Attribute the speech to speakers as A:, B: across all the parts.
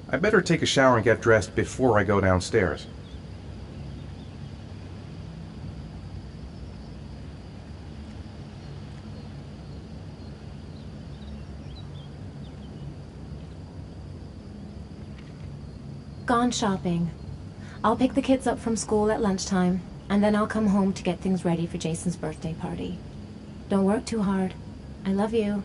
A: I better take a shower and get dressed before I go downstairs.
B: Gone shopping. I'll pick the kids up from school at lunchtime, and then I'll come home to get things ready for Jason's birthday party. Don't work too hard. I love you.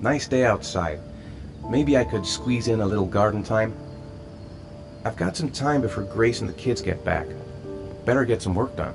A: Nice day outside. Maybe I could squeeze in a little garden time. I've got some time before Grace and the kids get back. Better get some work done.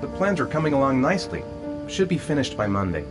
A: The plans are coming along nicely. Should be finished by Monday.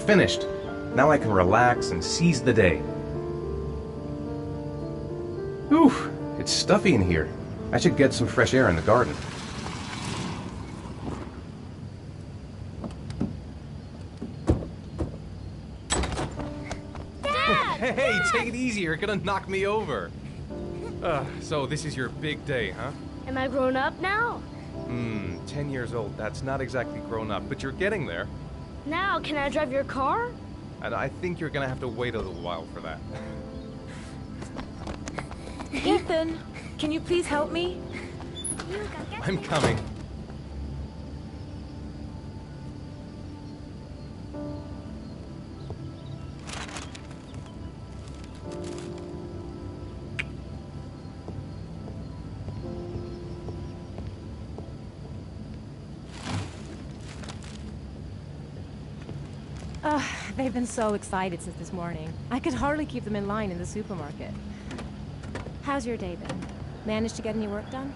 A: Finished. Now I can relax and seize the day. Oof, it's stuffy in here. I should get some fresh air in the garden.
C: Dad!
D: Hey, take it easy, you're gonna knock me over. So this is your big day, huh?
C: Am I grown up now?
D: 10 years old, that's not exactly grown up, but you're getting there.
C: Now, can I drive your car?
D: And I think you're gonna have to wait a little while for that.
B: Ethan, can you please help me?
D: I'm coming.
B: They've been so excited since this morning. I could hardly keep them in line in the supermarket. How's your day been? Managed to get any work done?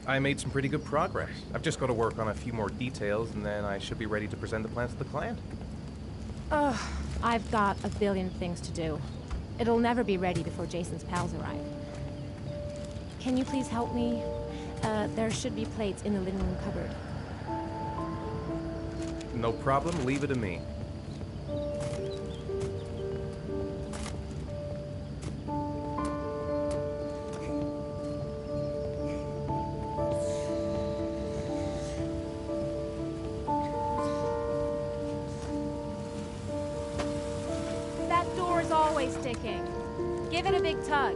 D: I made some pretty good progress. I've just got to work on a few more details, and then I should be ready to present the plans to the client.
B: I've got a billion things to do. It'll never be ready before Jason's pals arrive. Can you please help me? There should be plates in the living room cupboard.
D: No problem, leave it to me.
B: That door is always sticking. Give it a big tug.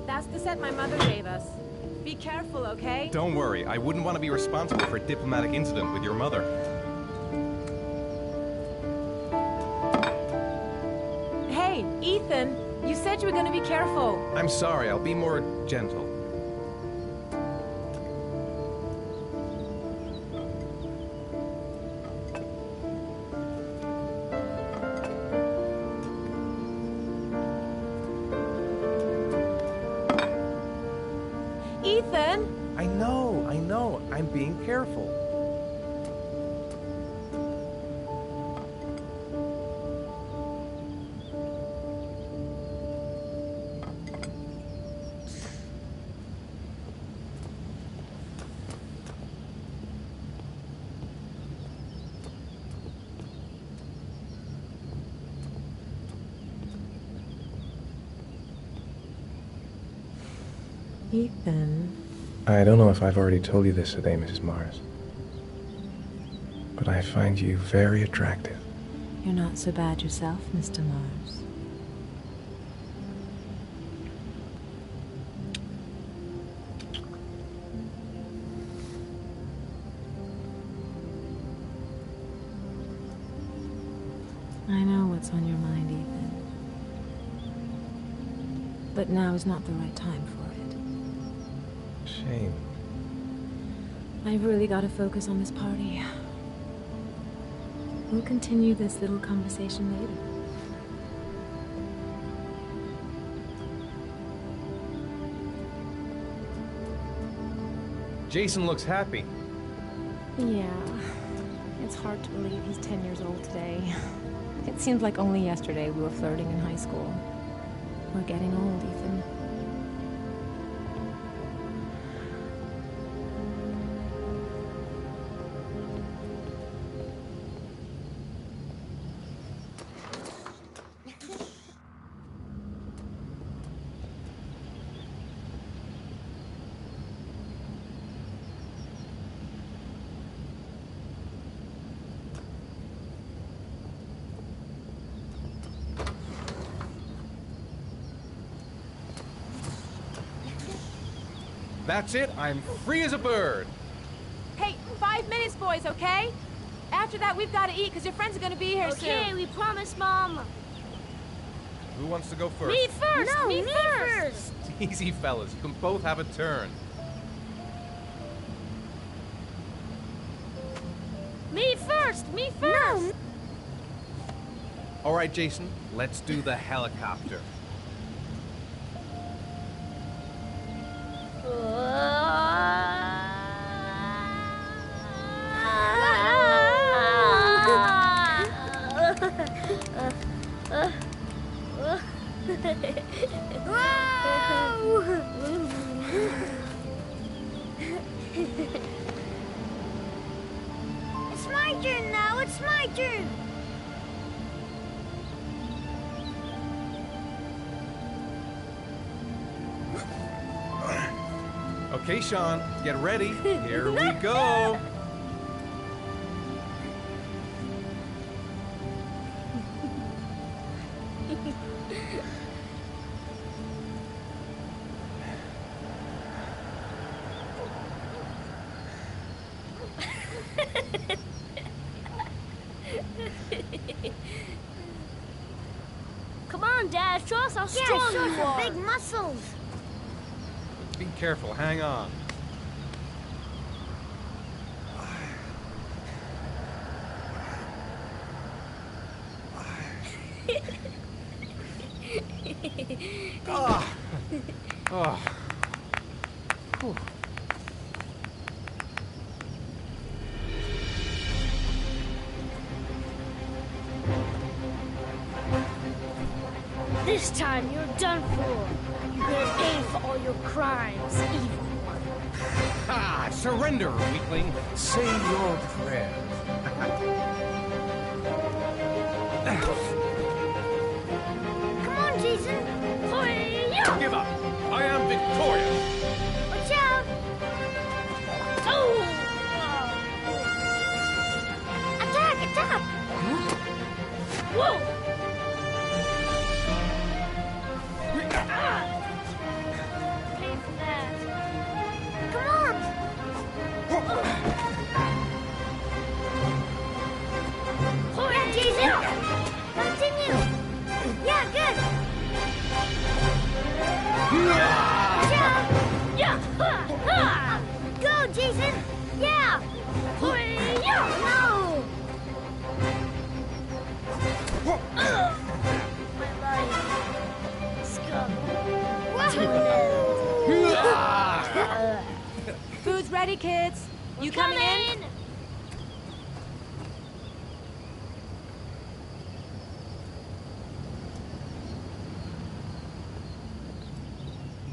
B: That's the set my mother gave us. Be careful, okay?
D: Don't worry, I wouldn't want to be responsible for a diplomatic incident with your mother.
B: Hey, Ethan, you said you were going to be careful.
D: I'm sorry, I'll be more gentle.
B: Ethan!
D: I know, I'm being careful.
B: Ethan...
A: I don't know if I've already told you this today, Mrs. Mars, but I find you very attractive.
B: You're not so bad yourself, Mr. Mars. I know what's on your mind, Ethan. But now is not the right time for it.
A: Shame.
B: I've really got to focus on this party. We'll continue this little conversation later.
D: Jason looks happy.
B: Yeah. It's hard to believe he's 10 years old today. It seems like only yesterday we were flirting in high school. We're getting old, Ethan.
D: That's it. I'm free as a bird.
E: Hey, 5 minutes, boys, okay? After that, we've got to eat, because your friends are going to be here soon.
C: Okay, we promise, Mom.
D: Who wants to go first?
C: Me first!
B: No,
C: me
B: me
C: first!
D: Easy, fellas. You can both have a turn.
C: Me first! Me first!
B: No.
D: All right, Jason. Let's do the helicopter.
B: It's my turn now. It's my turn.
D: Okay, Sean. Get ready. Here we go.
C: Come on, Dad, show us how strong you are.
B: big muscles.
D: Be careful. Hang on. Ah. Oh. Whew.
C: This time you're done for. You're gonna pay for all your crimes, evil one.
D: Ah, surrender, weakling.
A: Say your prayer.
B: Come on, Jason.
C: Hoya!
D: Give up. I am victorious.
B: Watch out.
C: Oh!
B: Attack, attack.
C: Whoa! Pay for that.
B: Come on.
C: Hoya!
B: Jason. Continue. Yeah, good. Watch out.
C: Yeah! Ha! Ha!
B: Go, Jason. Yeah.
C: Hoya!
B: No.
C: My life. Scum.
E: Food's ready, kids. You coming in?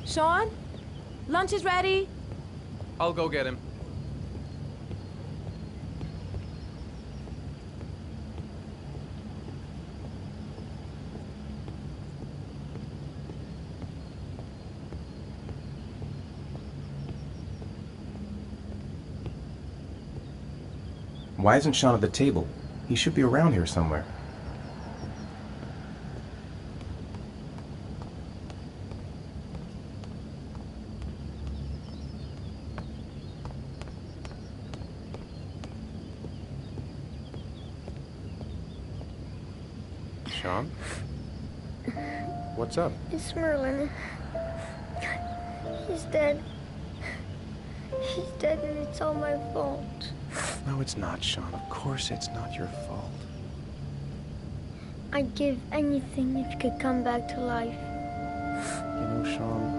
E: Sean? Lunch is ready.
D: I'll go get him.
A: Why isn't Sean at the table? He should be around here somewhere.
D: Sean? What's up?
B: It's Merlin. He's dead. He's dead and it's all my fault.
A: No, it's not, Sean. Of course it's not your fault.
B: I'd give anything if you could come back to life.
A: You know, Sean,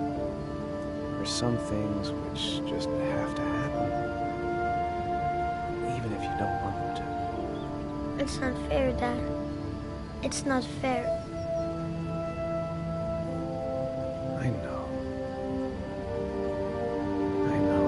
A: there's some things which just have to happen. Even if you don't want them to.
B: It's not fair, Dad. It's not fair.
A: I know. I know.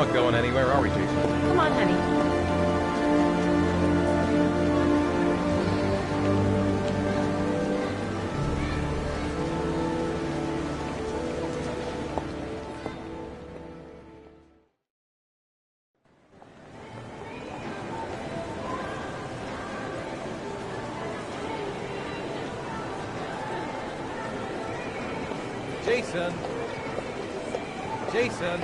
D: not going anywhere, are we, Jason?
E: Come on, honey.
D: Jason! Jason!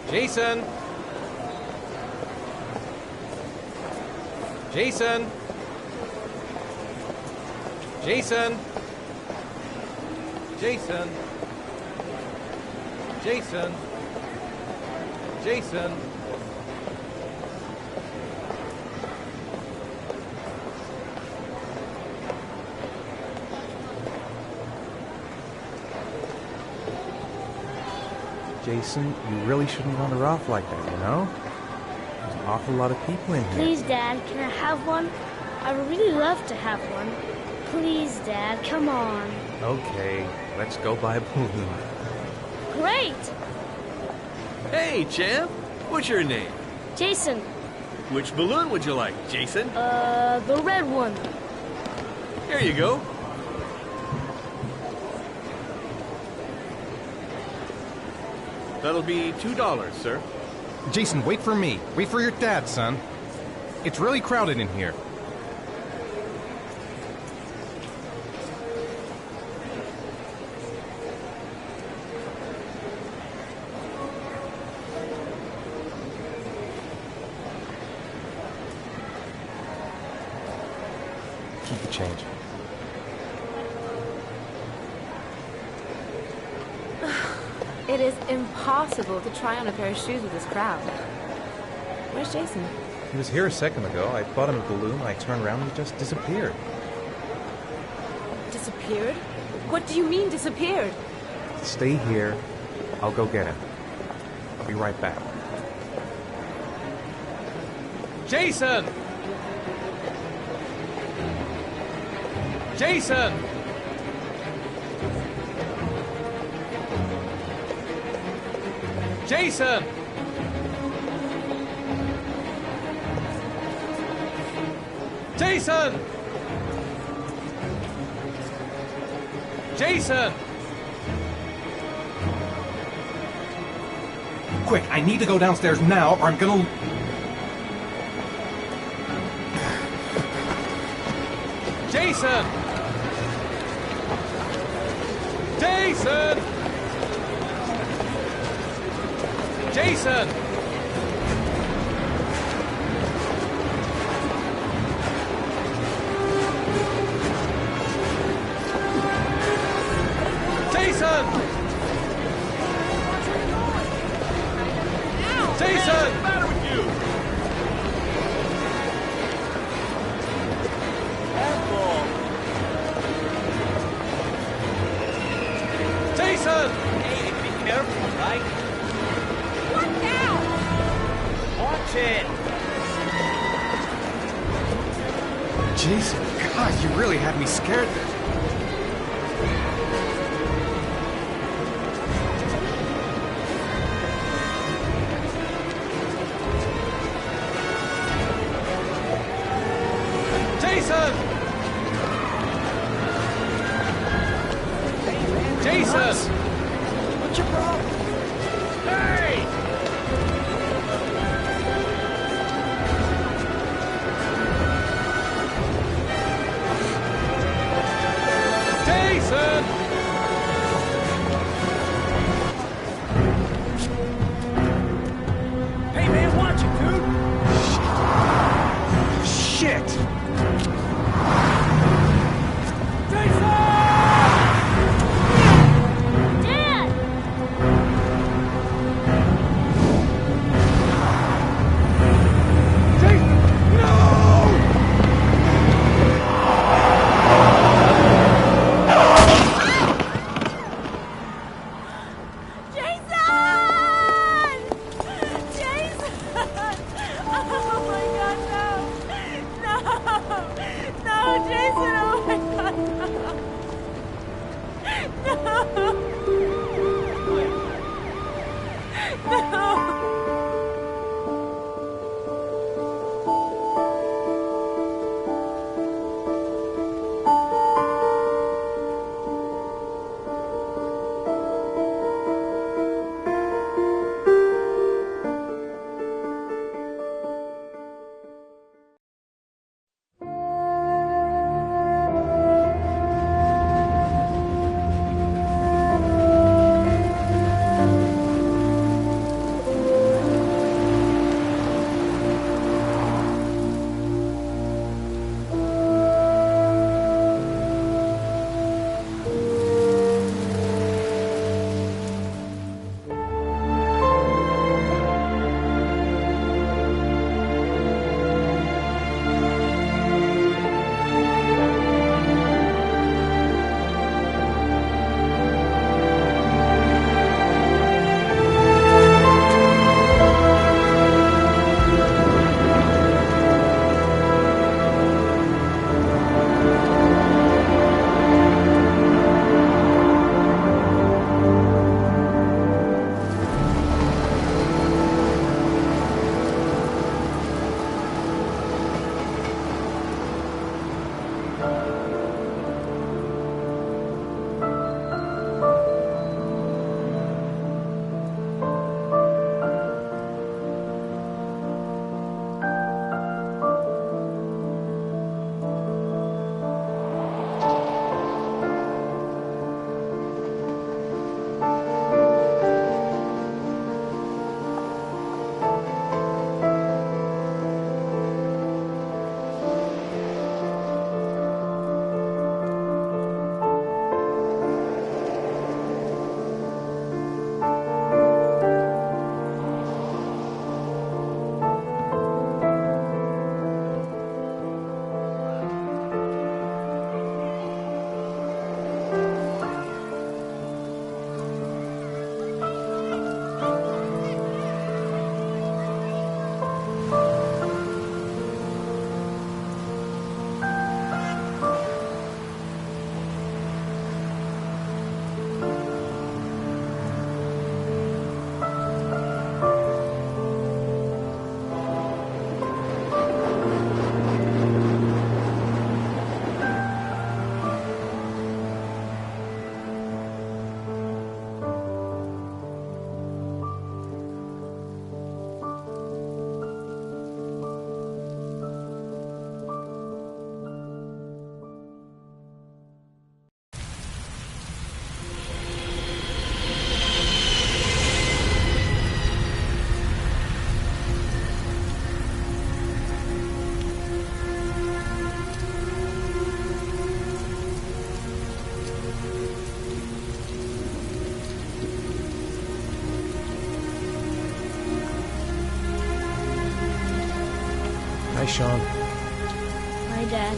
D: Jason! Jason! Jason! Jason! Jason! Jason!
A: Jason, you really shouldn't run her off like that, you know? There's an awful lot of people in here.
C: Please, Dad, can I have one? I would really love to have one. Please, Dad, come on.
A: Okay, let's go buy a balloon.
C: Great!
F: Hey, champ. What's your name?
C: Jason,
F: Which balloon would you like, Jason?
C: the red one.
F: Here you go. That'll be $2, sir.
D: Jason, wait for me. Wait for your dad, son. It's really crowded in here.
A: Keep the change.
E: It is impossible to try on a pair of shoes with this crowd. Where's Jason?
D: He was here a second ago. I bought him a balloon. I turned around and he just disappeared.
E: Disappeared? What do you mean disappeared?
A: Stay here. I'll go get him. I'll be right back.
D: Jason! Jason! Jason! Jason! Jason!
A: Quick, I need to go downstairs now or I'm gonna...
D: Jason! Jason! Jason! Jason! Jason!
F: What's the matter with you? Careful.
D: Jason!
F: Hey, be careful, right?
E: What now?
F: Watch it.
A: Jason, God, you really had me scared there.
D: Jason! Jason!
F: What's your problem? Hey!
D: Jason!
F: Hey, man, watch it, dude.
A: Shit!
C: Dad!
A: Sean.
C: My dad.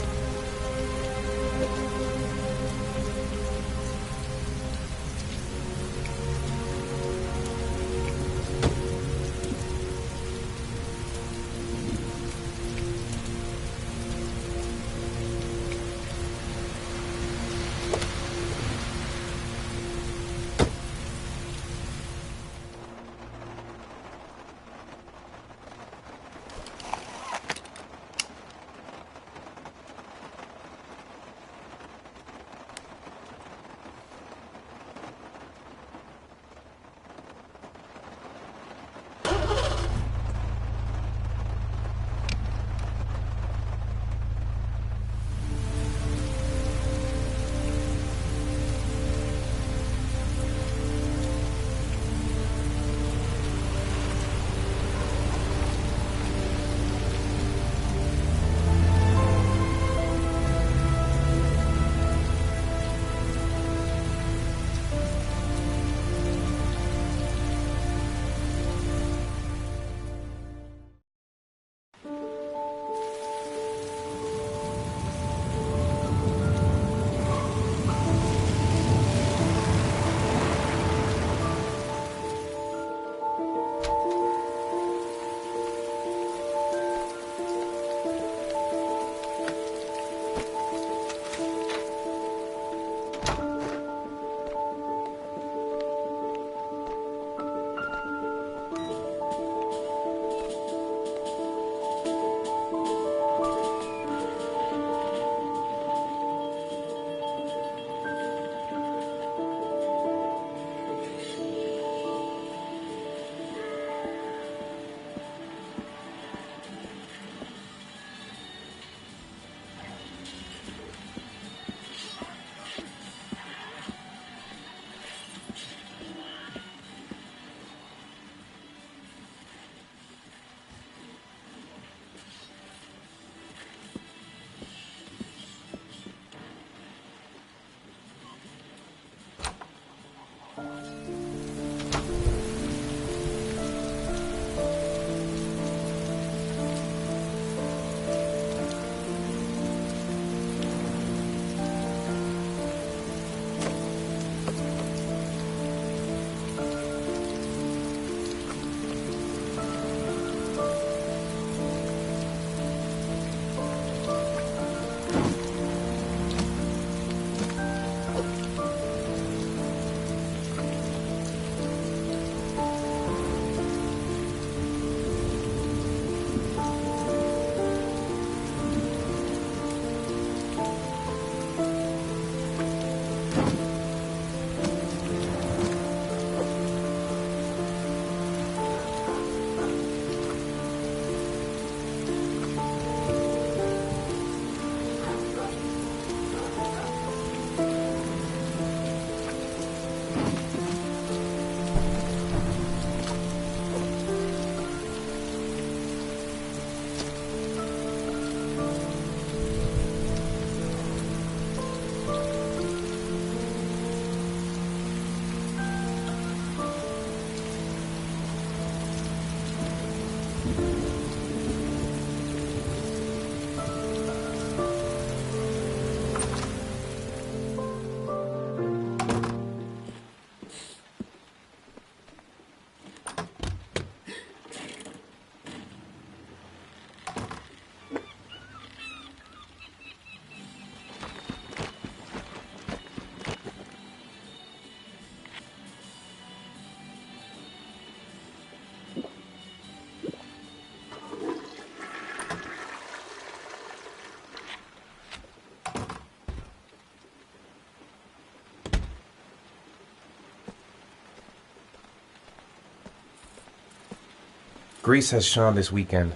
A: Grace has Sean this weekend.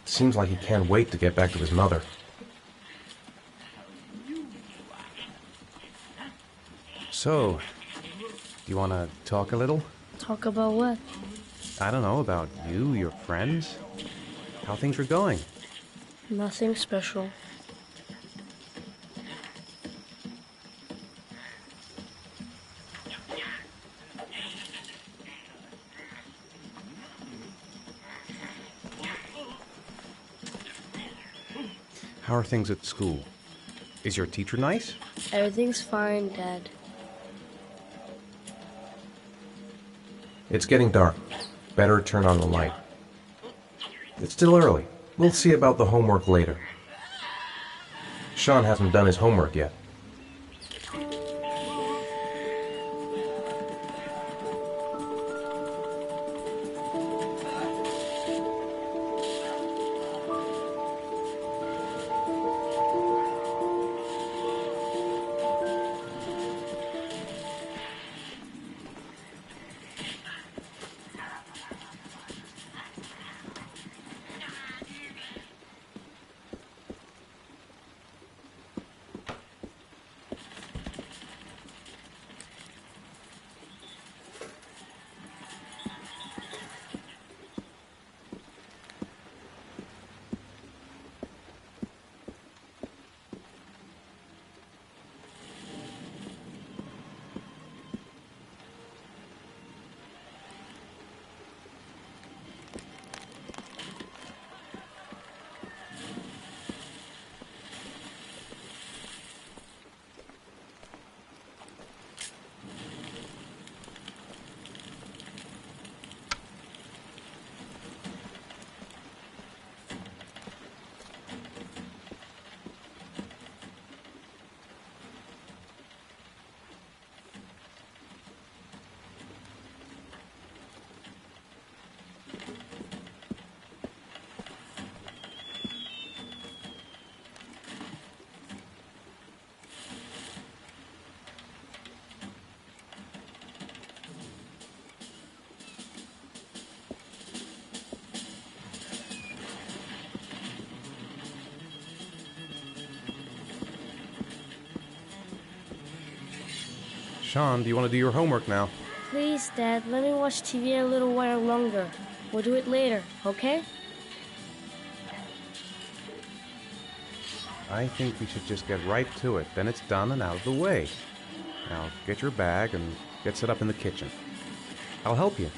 A: Seems like he can't wait to get back to his mother.
D: So, do you want to talk a little?
C: Talk about what?
D: I don't know, about you, your friends, how things were going.
C: Nothing special.
D: How are things at school? Is your teacher nice?
C: Everything's fine, Dad.
A: It's getting dark. Better turn on the light. It's still early. We'll see about the homework later. Sean hasn't done his homework yet.
D: Sean, do you want to do your homework now?
C: Please, Dad, let me watch TV a little while longer. We'll do it later, okay?
D: I think we should just get right to it. Then it's done and out of the way. Now, get your bag and get set up in the kitchen. I'll help you.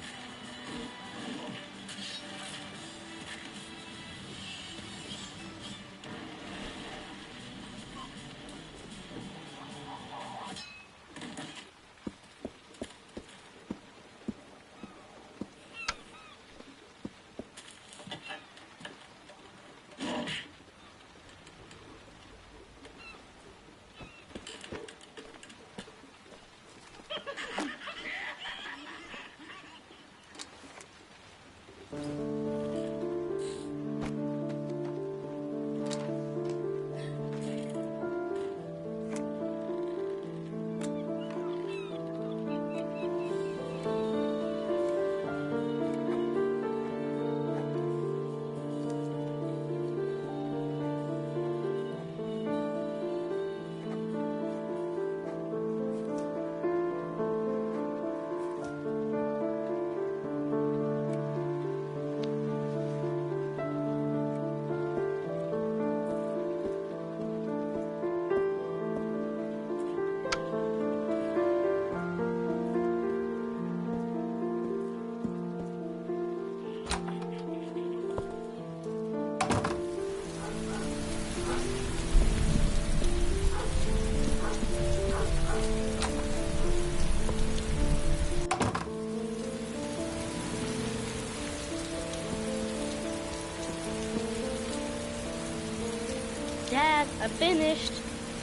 C: Dad, I finished.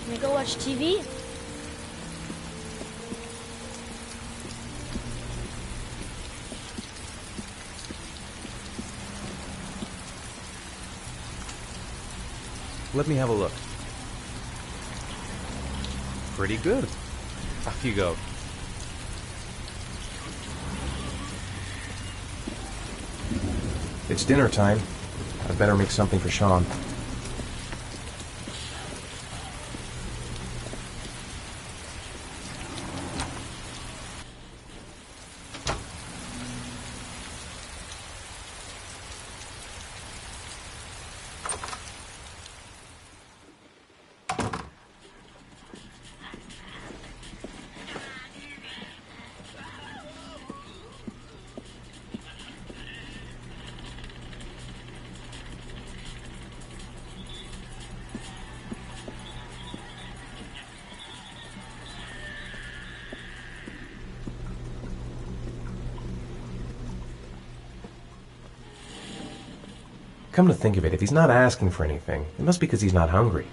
C: Can we go watch TV?
D: Let me have a look. Pretty good. Off you go.
A: It's dinner time. I'd better make something for Sean. Come to think of it, if he's not asking for anything, it must be because he's not hungry.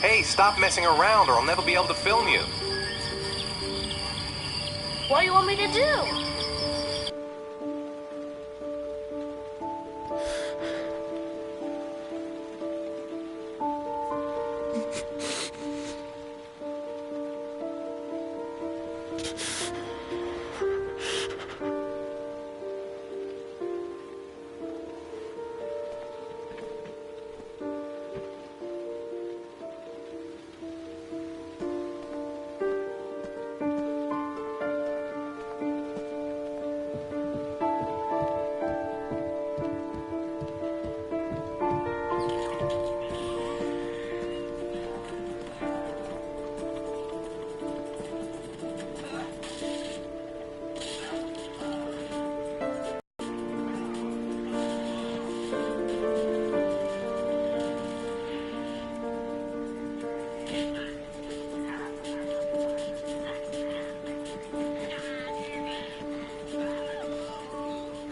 A: Hey, stop messing around or I'll never be able to film you.
C: What do you want me to do?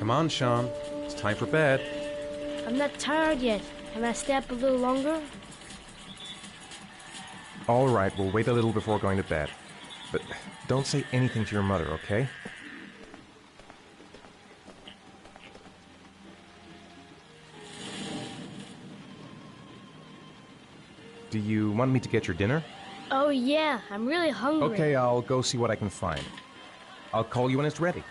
D: Come on, Sean. It's time for bed.
C: I'm not tired yet. Can I stay up a little longer?
A: All right, we'll wait a little before going to bed. But don't say anything to your mother, okay? Do you want me to get your dinner?
C: Oh yeah, I'm really hungry.
A: Okay, I'll go see what I can find. I'll call you when it's ready.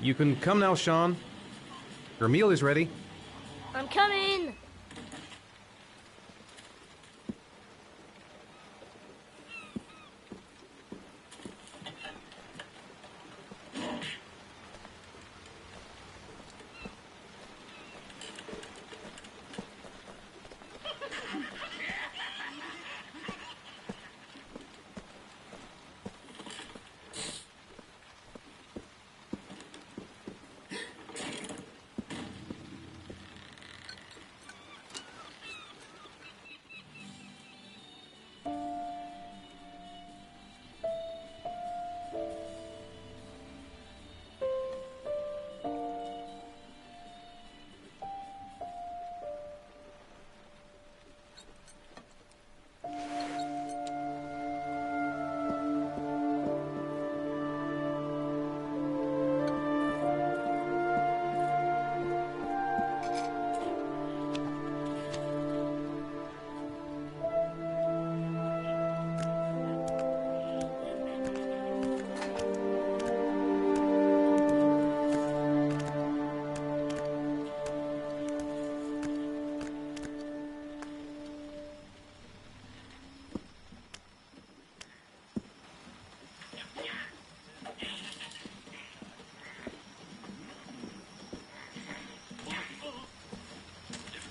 D: You can come now, Sean. Your meal is ready.
C: I'm coming!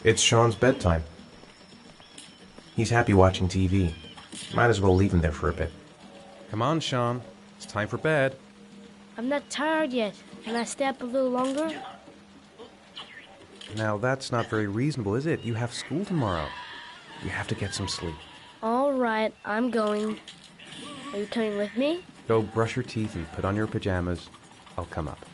A: It's Sean's bedtime. He's happy watching TV. Might as well leave him there for a bit.
D: Come on, Sean. It's time for bed.
C: I'm not tired yet. Can I stay up a little longer?
D: Now, that's not very reasonable, is it? You have school tomorrow. You have to get some sleep.
C: All right, I'm going. Are you coming with me?
D: Go brush your teeth and put on your pajamas. I'll come up.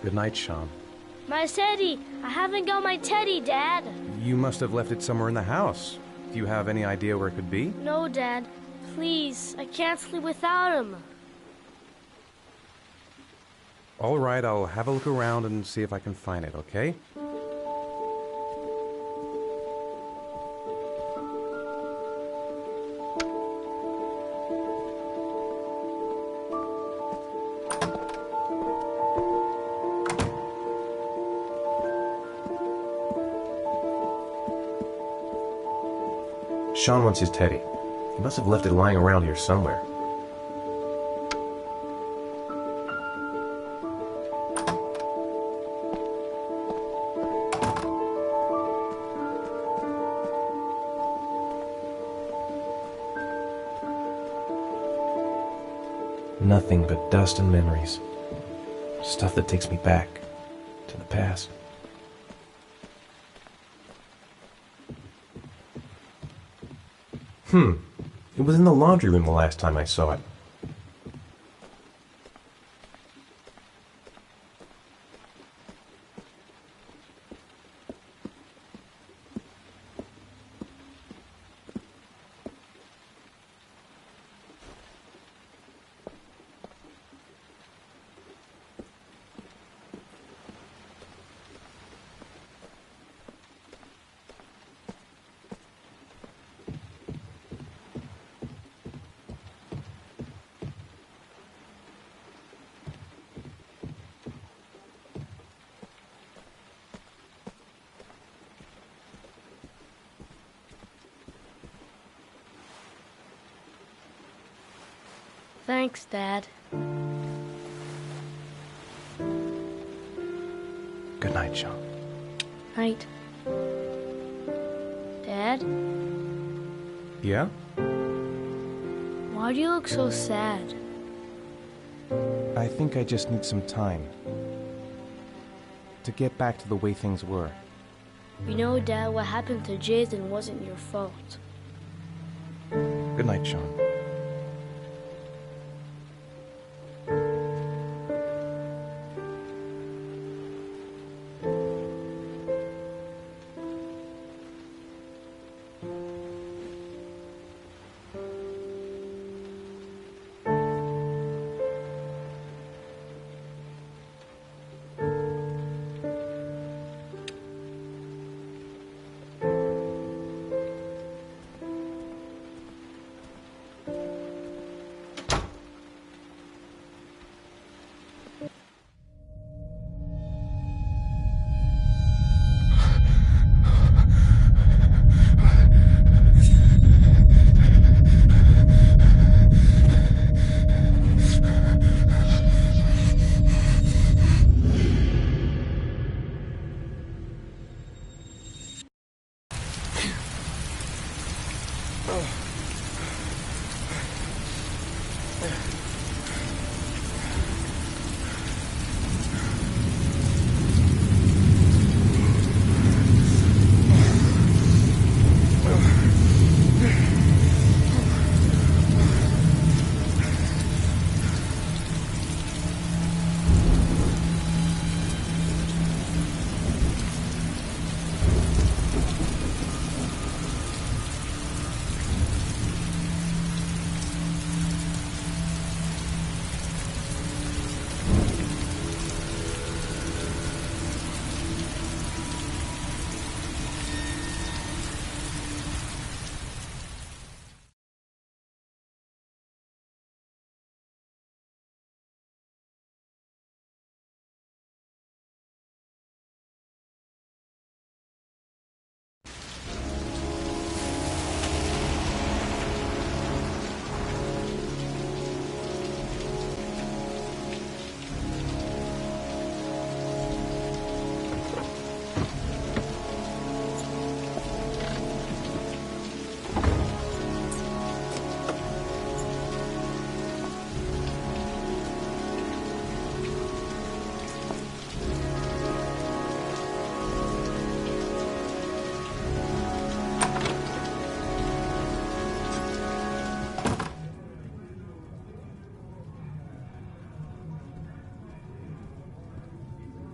D: Good night, Sean.
C: My teddy! I haven't got my teddy, Dad!
D: You must have left it somewhere in the house. Do you have any idea where it could be?
C: No, Dad. Please, I can't sleep without him.
D: All right, I'll have a look around and see if I can find it, okay?
A: Sean wants his teddy. He must have left it lying around here somewhere. Nothing but dust and memories. Stuff that takes me back to the past. It was in the laundry room the last time I saw it.
C: Thanks, Dad.
A: Good night, Sean.
C: Night. Dad,
D: Yeah?
C: why do you look so sad?
A: I think I just need some time to get back to the way things were.
C: You know, Dad, what happened to Jason wasn't your fault.
A: Good night, Sean.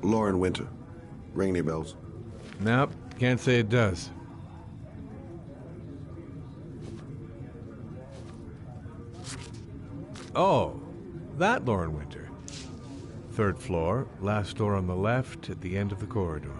G: Lauren Winter. Ring any bells?
H: Nope, can't say it does. Oh, that Lauren Winter. 3rd floor, last door on the left at the end of the corridor.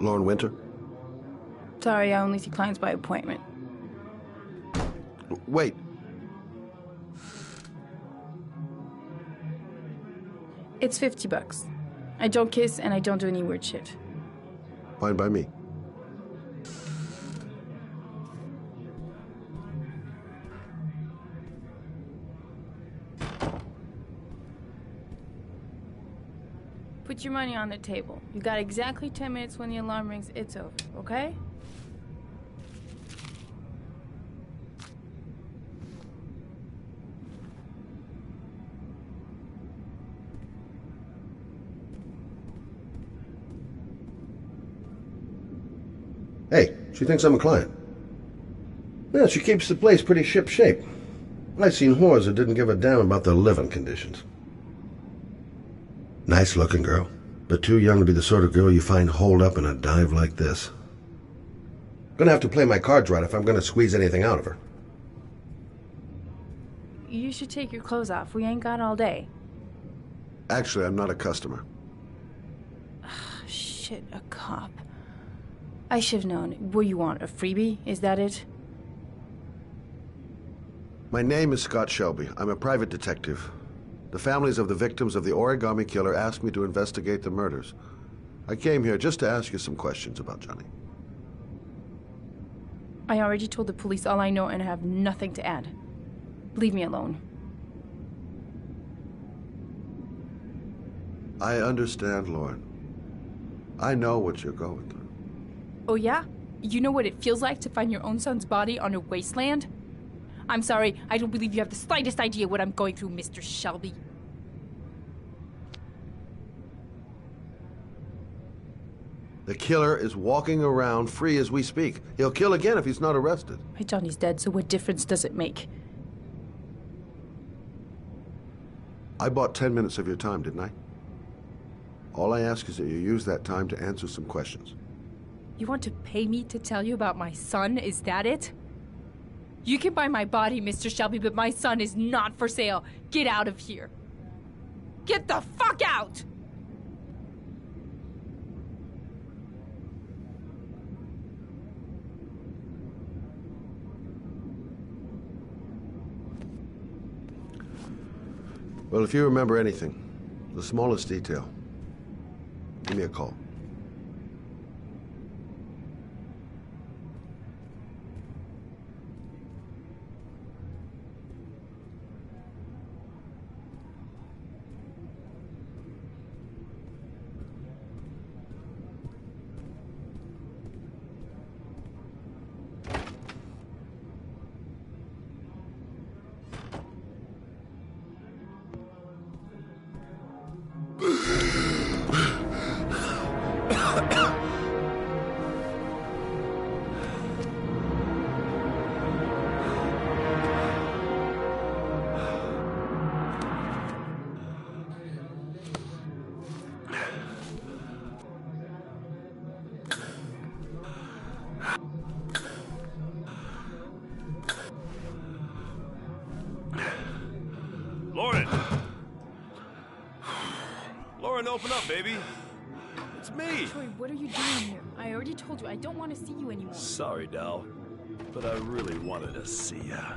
G: Lauren Winter?
I: Sorry, I only see clients by appointment.
G: Wait.
I: It's $50. I don't kiss and I don't do any weird shit.
G: Fine by me.
I: Put your money on the table. You got exactly 10 minutes. When the alarm rings, it's over, okay?
G: Hey, she thinks I'm a client. Yeah, she keeps the place pretty ship-shape. I've seen whores that didn't give a damn about their living conditions. Nice-looking girl, but too young to be the sort of girl you find holed up in a dive like this. Gonna have to play my cards right if I'm gonna squeeze anything out of her.
I: you should take your clothes off. We ain't got all day.
G: Actually, I'm not a customer.
I: Shit, a cop. I should've known. What do you want, a freebie? Is that it?
G: My name is Scott Shelby. I'm a private detective. The families of the victims of the Origami Killer asked me to investigate the murders. I came here just to ask you some questions about Johnny.
I: I already told the police all I know and I have nothing to add. Leave me alone.
G: I understand, Lauren. I know what you're going through.
I: Oh yeah? You know what it feels like to find your own son's body on a wasteland? I'm sorry, I don't believe you have the slightest idea what I'm going through, Mr. Shelby.
G: The killer is walking around free as we speak. He'll kill again if he's not arrested.
I: My Johnny's dead, so what difference does it make?
G: I bought 10 minutes of your time, didn't I? All I ask is that you use that time to answer some questions.
I: You want to pay me to tell you about my son? Is that it? You can buy my body, Mr. Shelby, but my son is not for sale. Get out of here. Get the fuck out!
G: Well, if you remember anything, the smallest detail, give me a call.
F: Lauren! Lauren, open up, baby. It's me.
I: Troy, what are you doing here? I already told you I don't want to see you anymore.
F: Sorry, Dal, but I really wanted to see ya.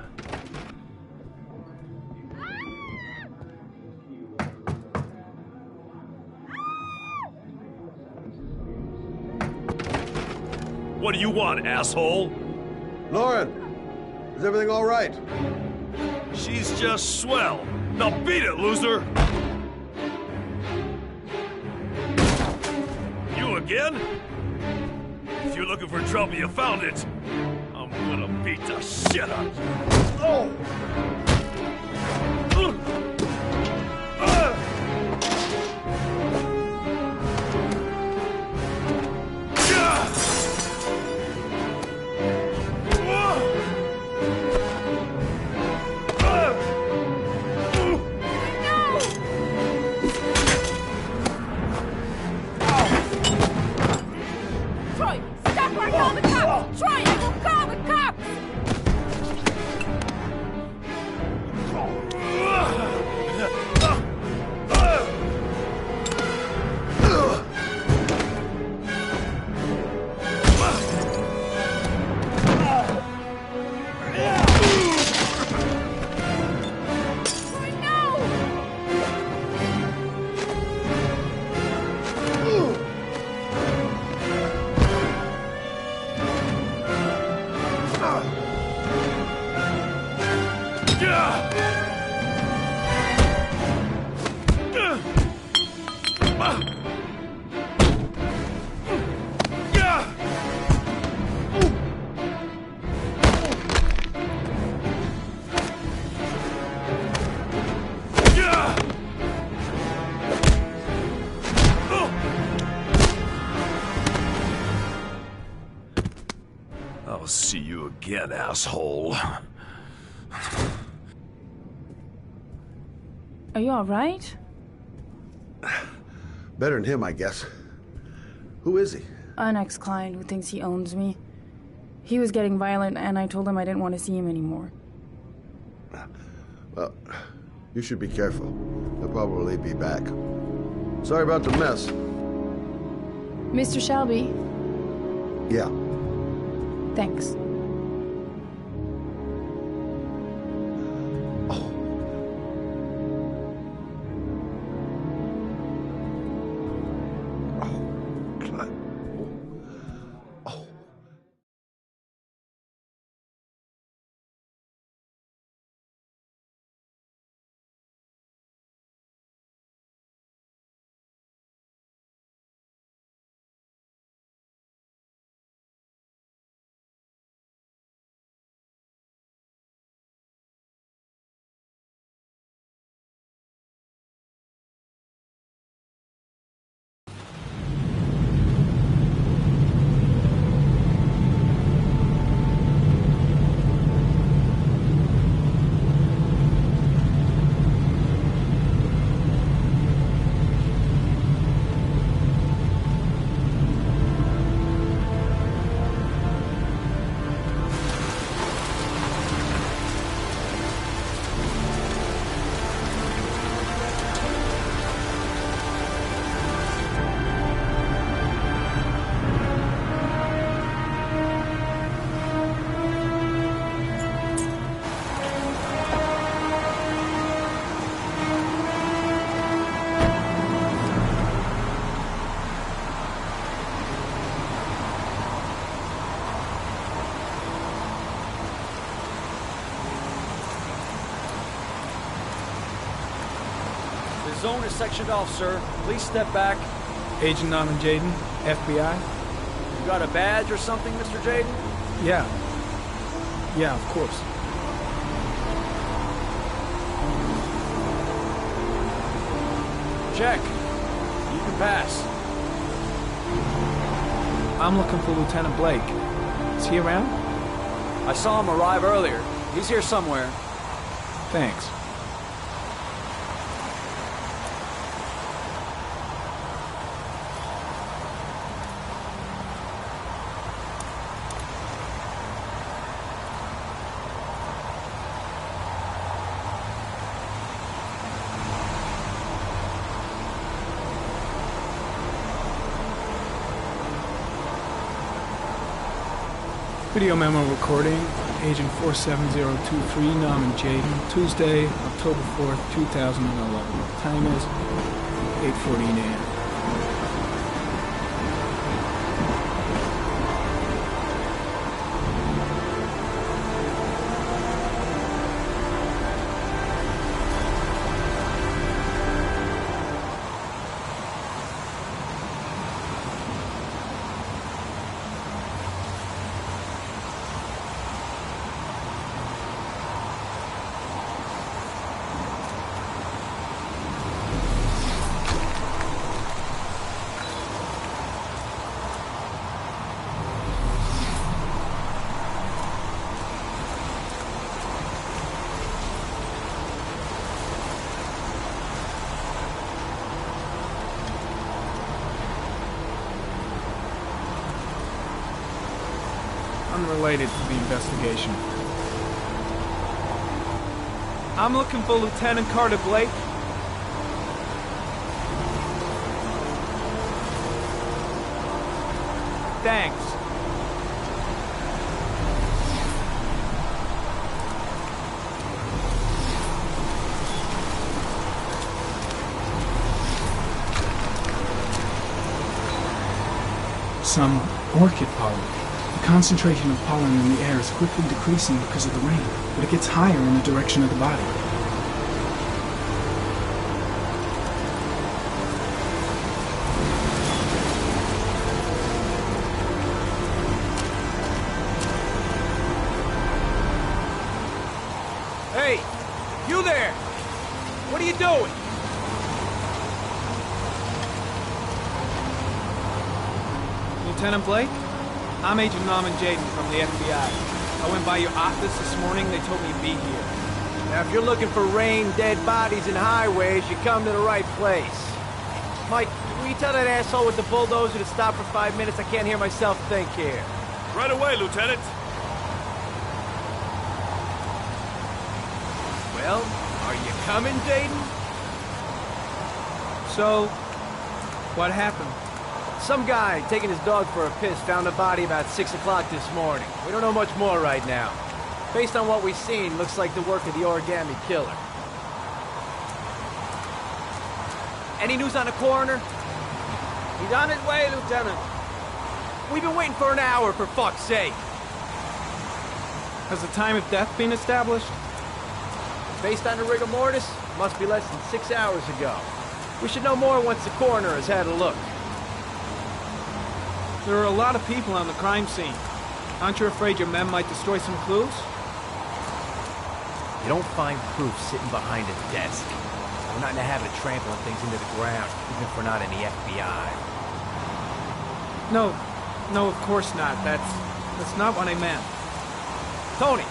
F: What do you want, asshole?
G: Lauren! Is everything all right?
F: She's just swell. Now beat it, loser! You again? If you're looking for trouble, you found it. I'm gonna beat the shit out of you. Oh!
I: Troy, stop or I'll call the cops! Troy, I will call the cops! I'll see you again, asshole. Are you alright?
G: Better than him, I guess. Who is he?
I: An ex-client who thinks he owns me. He was getting violent and I told him I didn't want to see him anymore.
G: You should be careful. They'll probably be back. Sorry about the mess.
I: Mr. Shelby,
G: Yeah.
I: thanks.
J: The zone is sectioned off, sir. Please step back.
K: Agent Norman Jaden, FBI?
J: You got a badge or something, Mr. Jaden?
K: Yeah. Yeah, of course.
J: Check. You can pass.
K: I'm looking for Lieutenant Blake. Is he around?
J: I saw him arrive earlier. He's here somewhere.
K: Thanks. Video memo recording, Agent 47023, Norman Jaden, Tuesday, October 4th, 2011. Time is 8:14 a.m. Unrelated to the investigation. I'm looking for Lieutenant Carter Blake. Thanks. Some orchid pollen. The concentration of pollen in the air is quickly decreasing because of the rain, but it gets higher in the direction of the body.
J: Hey! You there! What are you doing?
K: Lieutenant Blake? I'm Agent Norman Jaden from the FBI. I went by your office this morning. They told me you'd be here.
J: Now, if you're looking for rain, dead bodies, and highways, you come to the right place. Mike, will you tell that asshole with the bulldozer to stop for 5 minutes? I can't hear myself think here.
F: Right away, Lieutenant.
J: Well, Are you coming, Jaden?
K: So, what happened?
J: Some guy taking his dog for a piss found a body about 6 o'clock this morning. We don't know much more right now. Based on what we've seen, looks like the work of the Origami Killer. Any news on the coroner?
K: He's on his way, Lieutenant.
J: We've been waiting for an hour, for fuck's sake.
K: Has the time of death been established?
J: Based on the rigor mortis, must be less than 6 hours ago. We should know more once the coroner has had a look.
K: There are a lot of people on the crime scene. Aren't you afraid your men might destroy some clues?
J: You don't find proof sitting behind a desk. We're not in the habit of trampling things into the ground, even if we're not in the FBI.
K: No, of course not. That's not what I meant.
J: Tony,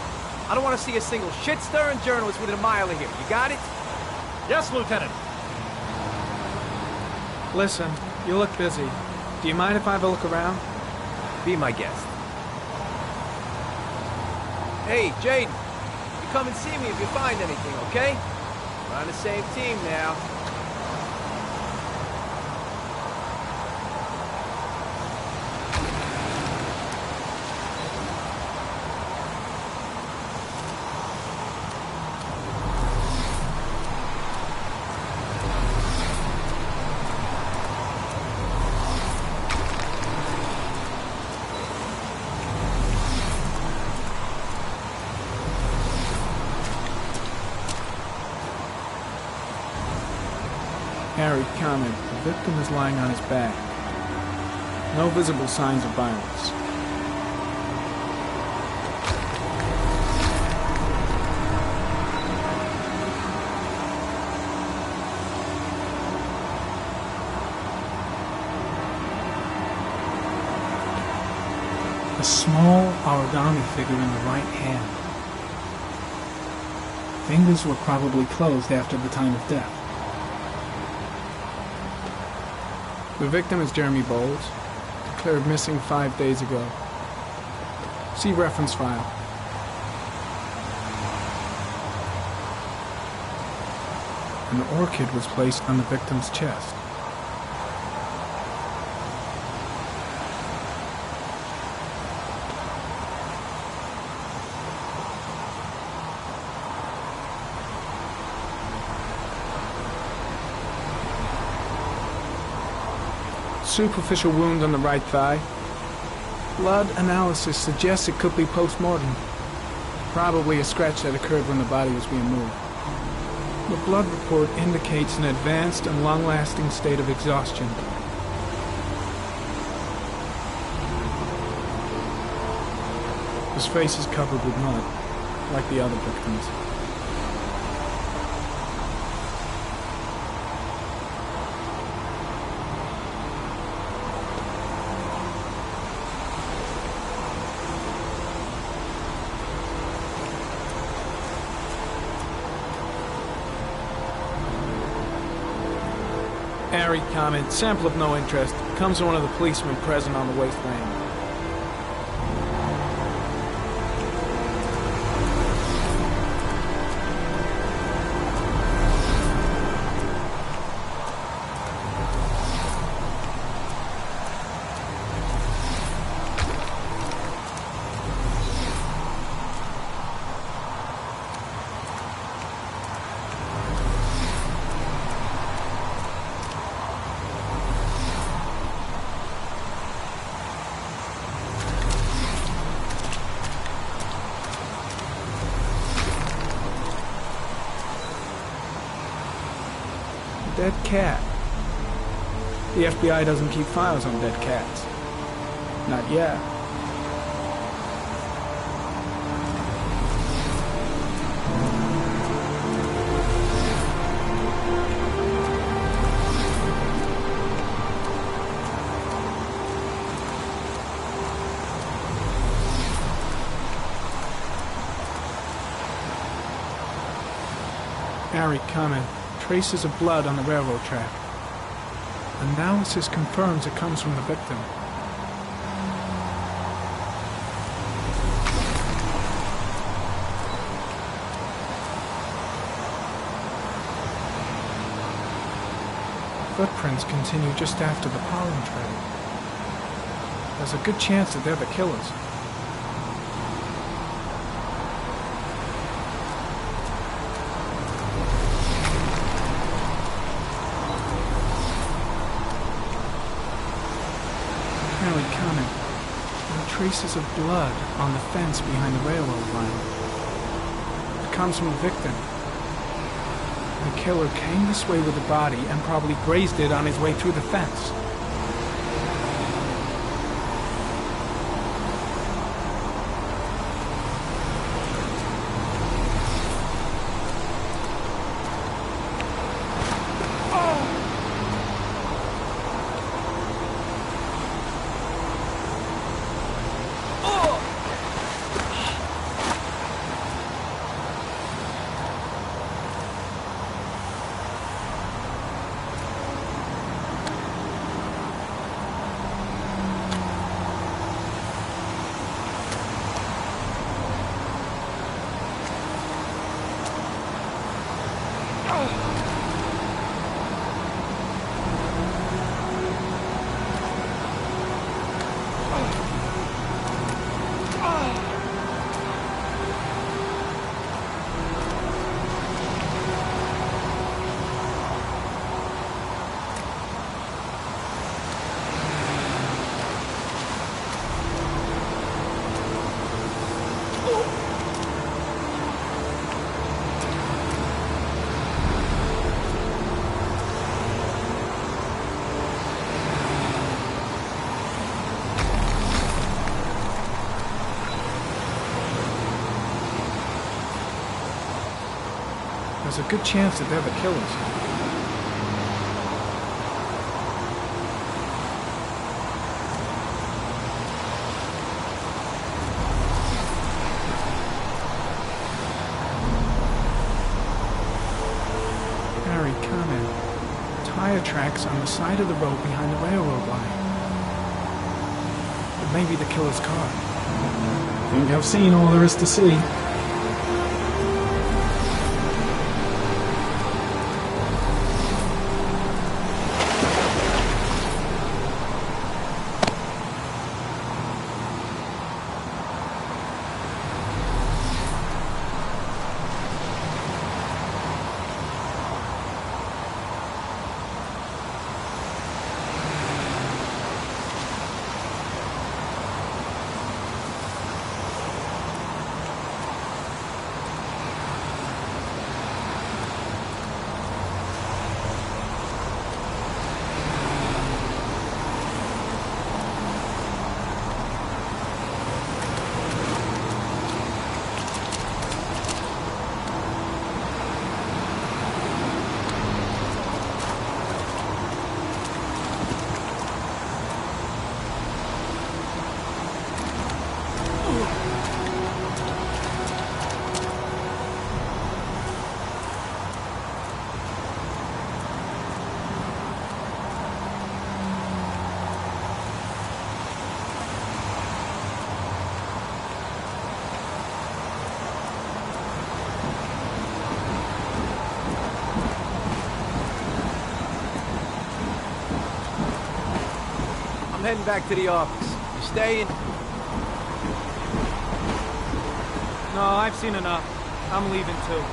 J: I don't want to see a single shit-stirring journalist within a mile of here. You got it?
F: Yes, Lieutenant.
K: Listen, you look busy. Do you mind if I have a look around?
J: Be my guest. Hey, Jaden. You come and see me if you find anything, okay? We're on the same team now.
K: Harry, comment. The victim is lying on his back. No visible signs of violence. A small origami figure in the right hand. Fingers were probably closed after the time of death. The victim is Jeremy Bowles, declared missing 5 days ago. See reference file. An orchid was placed on the victim's chest. Superficial wound on the right thigh. Blood analysis suggests it could be post-mortem. Probably a scratch that occurred when the body was being moved. The blood report indicates an advanced and long-lasting state of exhaustion. His face is covered with mud, like the other victims. Harry, comment, sample of no interest. Comes from one of the policemen present on the wasteland. Dead cat. The FBI doesn't keep files on dead cats. Not yet. Harry, comment. Traces of blood on the railroad track. Analysis confirms it comes from the victim. footprints continue just after the pollen trail. There's a good chance that they're the killers. Harry, Connor, there are traces of blood on the fence behind the railroad line. It comes from a victim. The killer came this way with the body and probably grazed it on his way through the fence. There's a good chance that they're the killers. Harry, Connor, tire tracks on the side of the road behind the railroad line. It may be the killer's car.
L: I think I've seen all there is to see.
J: I'm heading back to the office. You staying?
M: No, I've seen enough. I'm leaving too.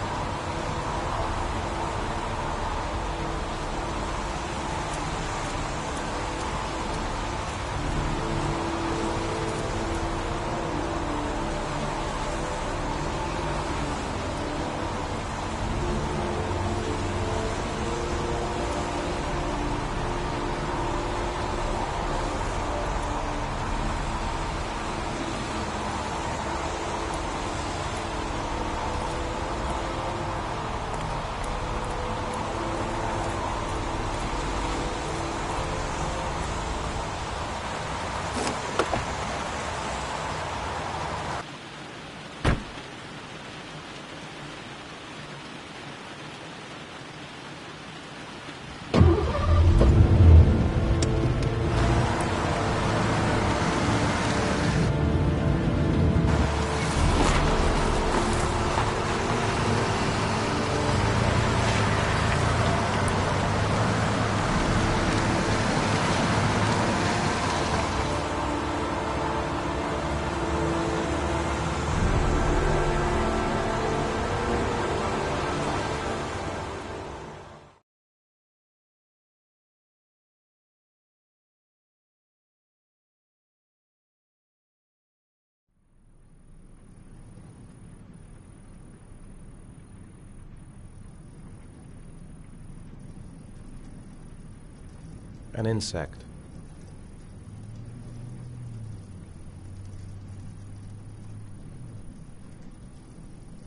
A: An insect.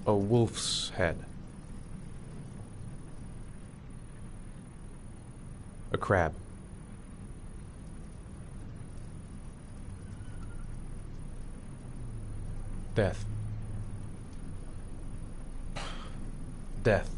A: A wolf's head. A crab. Death. Death.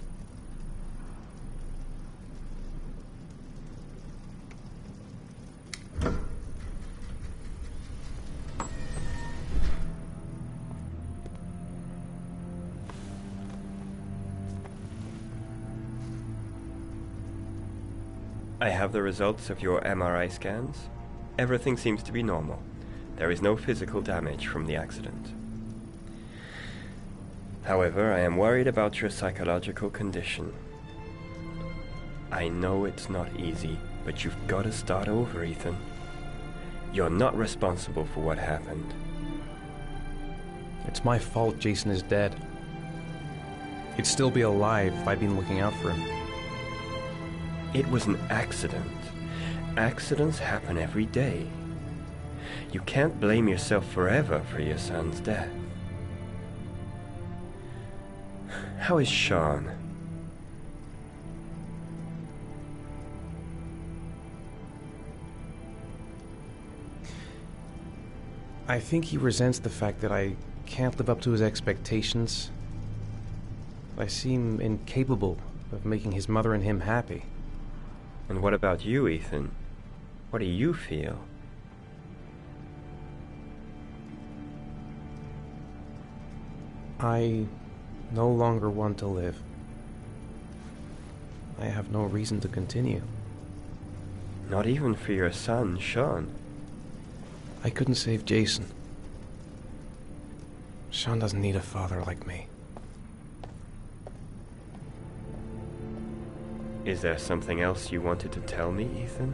N: I have the results of your MRI scans. Everything seems to be normal. There is no physical damage from the accident. However, I am worried about your psychological condition. I know it's not easy, but you've got to start over, Ethan. You're not responsible for what happened.
A: It's my fault Jason is dead. He'd still be alive if I'd been looking out for him.
N: It was an accident. Accidents happen every day. You can't blame yourself forever for your son's death. How is Sean?
A: I think he resents the fact that I can't live up to his expectations. I seem incapable of making his mother and him happy.
N: And what about you, Ethan? What do you feel?
A: I no longer want to live. I have no reason to continue.
N: Not even for your son, Sean.
A: I couldn't save Jason. Sean doesn't need a father like me.
N: Is there something else you wanted to tell me, Ethan?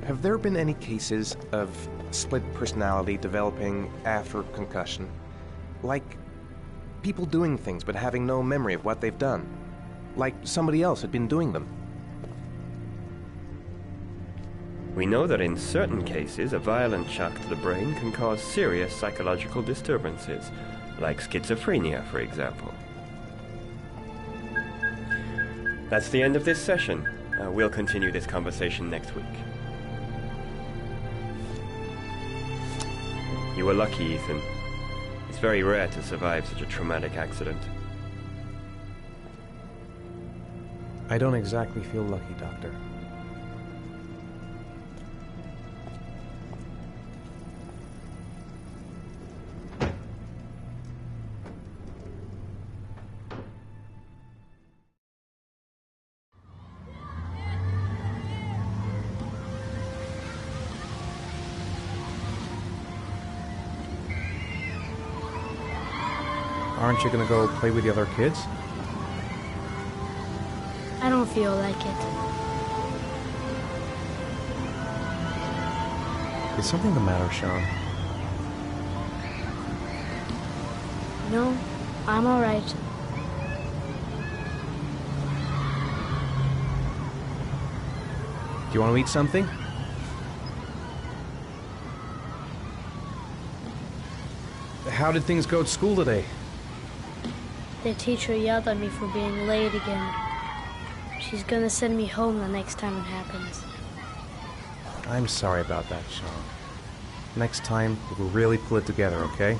A: Have there been any cases of split personality developing after concussion? Like people doing things but having no memory of what they've done? Like somebody else had been doing them?
N: We know that in certain cases, a violent shock to the brain can cause serious psychological disturbances, like schizophrenia, for example. That's the end of this session. We'll continue this conversation next week. You were lucky, Ethan. It's very rare to survive such a traumatic accident.
A: I don't exactly feel lucky, Doctor. Aren't you gonna go play with the other kids?
C: I don't feel like it.
A: Is something the matter, Sean?
C: No, I'm alright.
A: Do you want to eat something? How did things go at school today?
C: The teacher yelled at me for being late again. She's gonna send me home the next time it happens.
A: I'm sorry about that, Sean. Next time, we'll really pull it together, okay?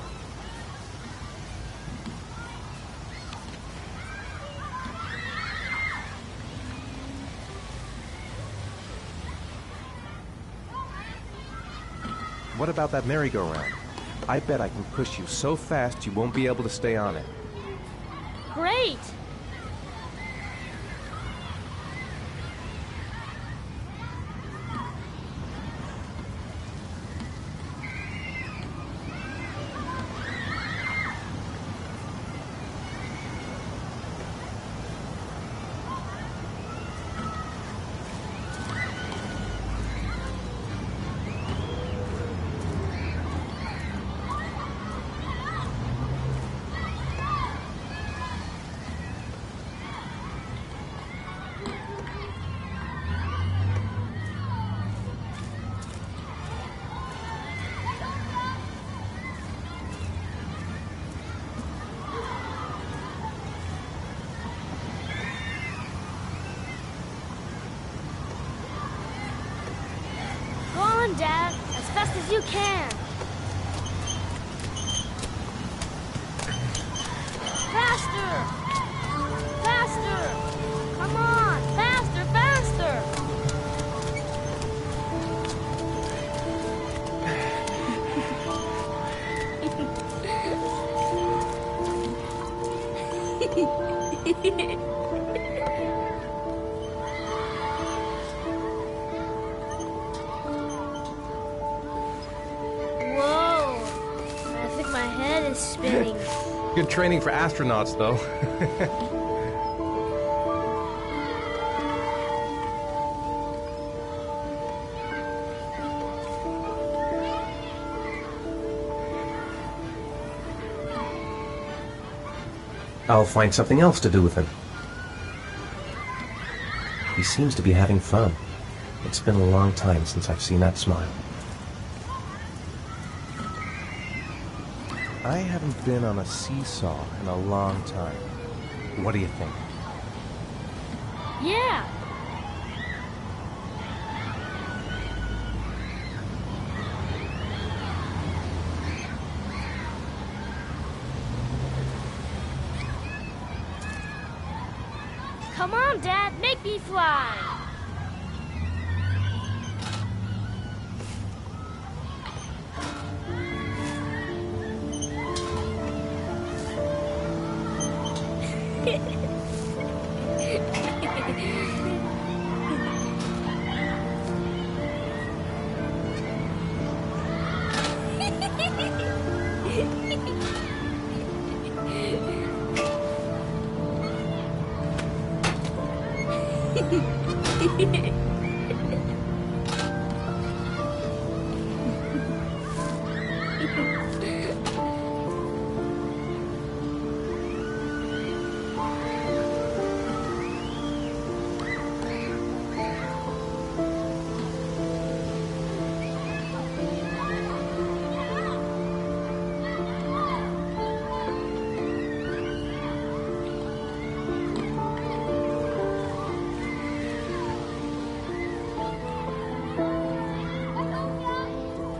A: What about that merry-go-round? I bet I can push you so fast you won't be able to stay on it.
C: Great! on, Dad. As fast as you can. Faster! Faster! Come on! Faster, faster! Whoa! I think my head is spinning.
A: Good training for astronauts, though. I'll find something else to do with him. He seems to be having fun. It's been a long time since I've seen that smile. I haven't been on a seesaw in a long time. What do you think?
C: Yeah! Come on, Dad, make me fly!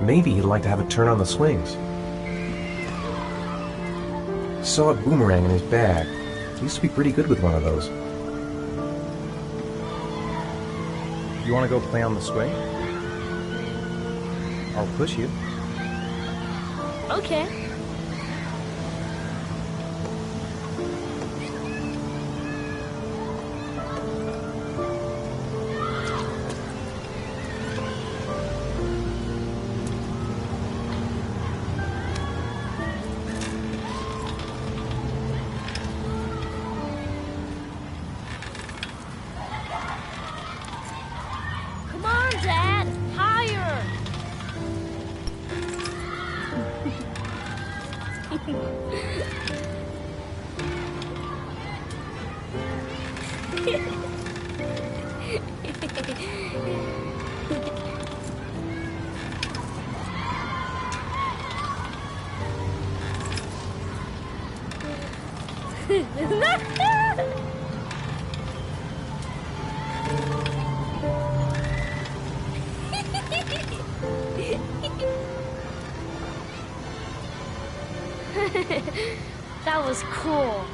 A: Maybe he'd like to have a turn on the swings. Saw a boomerang in his bag. He used to be pretty good with one of those. You want to go play on the swing? I'll push you.
C: Okay. Come on, Dad! Higher! That was cool.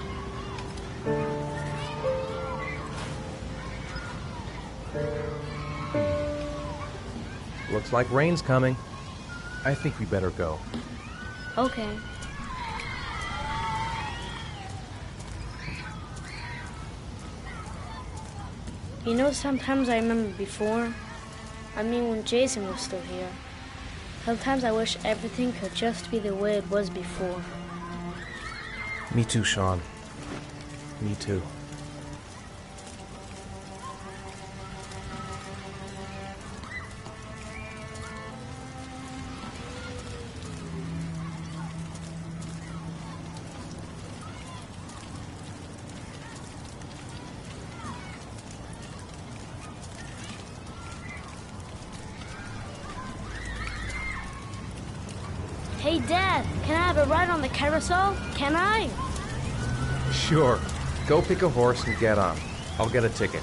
A: Looks like rain's coming. I think we better go.
C: Okay. You know, sometimes I remember before, I mean when Jason was still here, sometimes I wish everything could just be the way it was before.
A: Me too, Sean. Me too.
C: Hey, Dad, can I have a ride on the carousel? Can I?
A: Sure. Go pick a horse and get on. I'll get a ticket.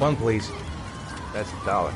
A: One, please.
D: That's $1.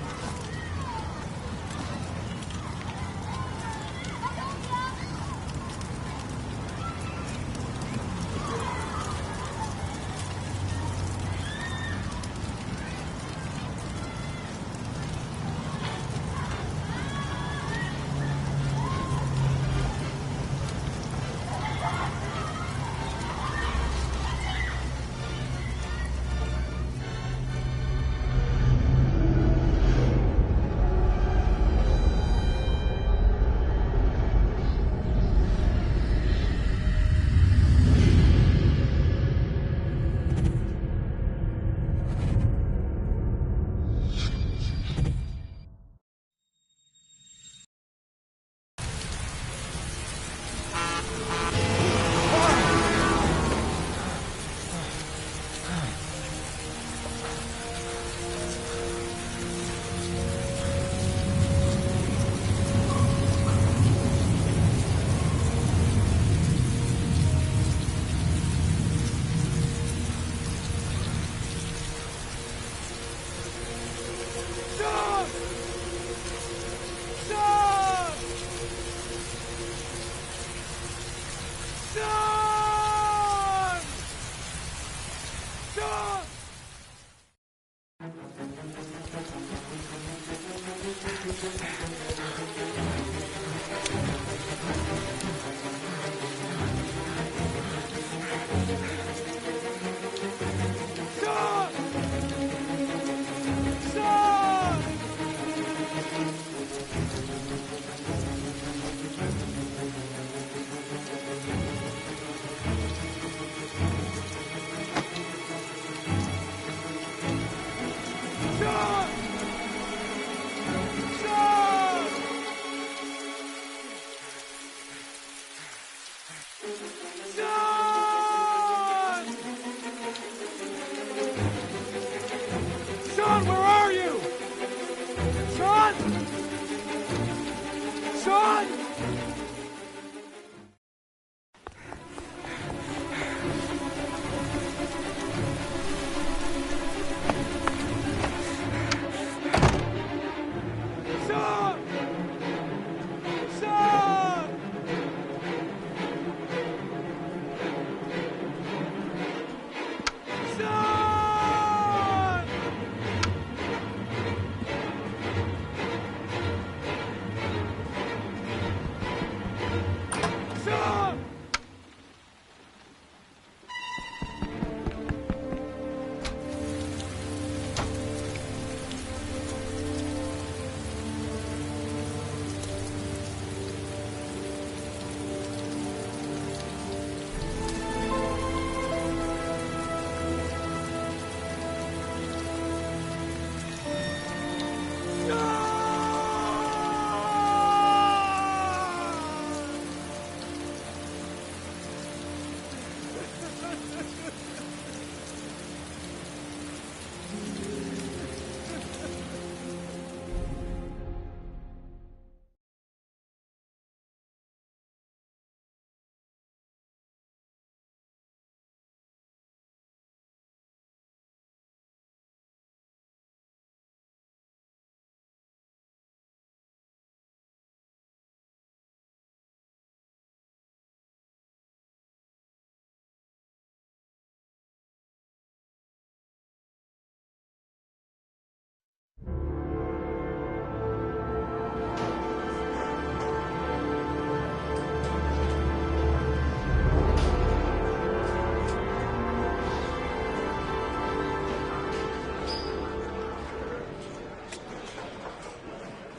M: Sean, where are you? Sean! Sean! Sean! Sean! Sean! Sean!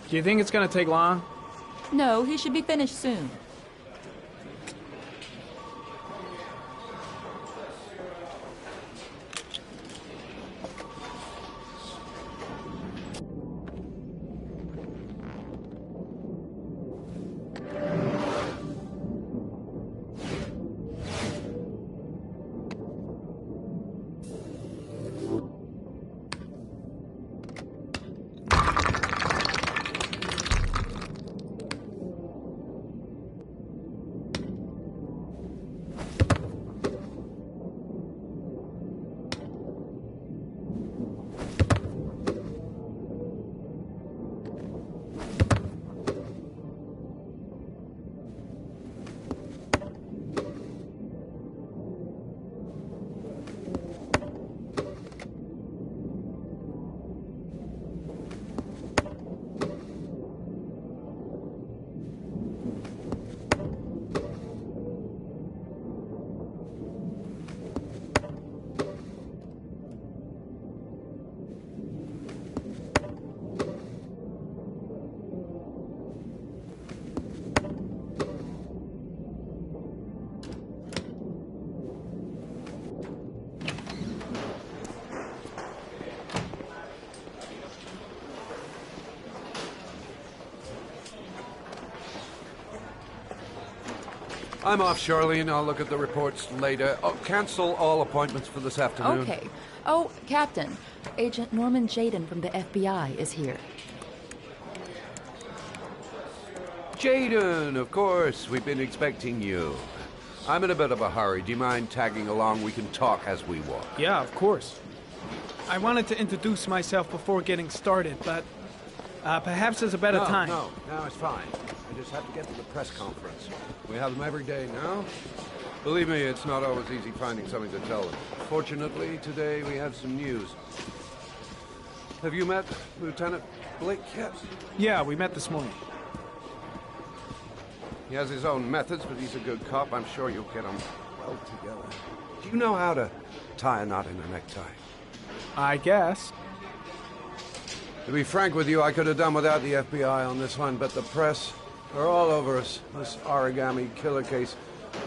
K: Do you think it's gonna take long?
O: No, he should be finished soon.
P: I'm off, Charlene. I'll look at the reports later. Oh, cancel all appointments for this afternoon.
O: Okay. Oh, Captain, Agent Norman Jaden from the FBI is here.
P: Jaden, of course. We've been expecting you. I'm in a bit of a hurry. Do you mind tagging along? We can talk as we walk.
K: Yeah, of course. I wanted to introduce myself before getting started, but perhaps there's a better time.
P: No, it's fine. I just have to get to the press conference. We have them every day now. Believe me, it's not always easy finding something to tell them. Fortunately, today we have some news. Have you met Lieutenant Blake yet?
K: Yeah, we met this morning.
P: He has his own methods, but he's a good cop. I'm sure you'll get on well together. Do you know how to tie a knot in a necktie?
K: I guess.
P: To be frank with you, I could have done without the FBI on this one, but the press are all over us. This origami killer case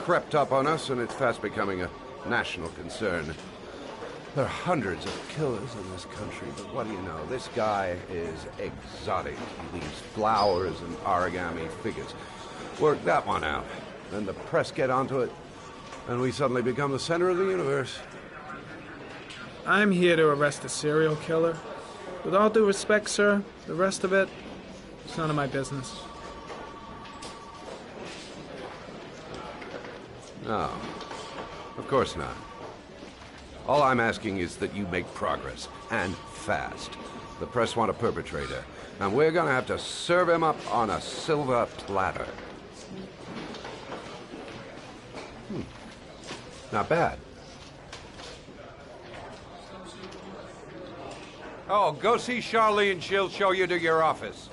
P: crept up on us, and it's fast becoming a national concern. There are hundreds of killers in this country, but what do you know? This guy is exotic. He leaves flowers and origami figures. Work that one out. Then the press get onto it, and we suddenly become the center of the universe.
K: I'm here to arrest a serial killer. With all due respect, sir, the rest of it, it's none of my business.
P: No, of course not. All I'm asking is that you make progress, and fast. The press want a perpetrator, and we're gonna have to serve him up on a silver platter. Not bad. Oh, go see Charlene. She'll show you to your office.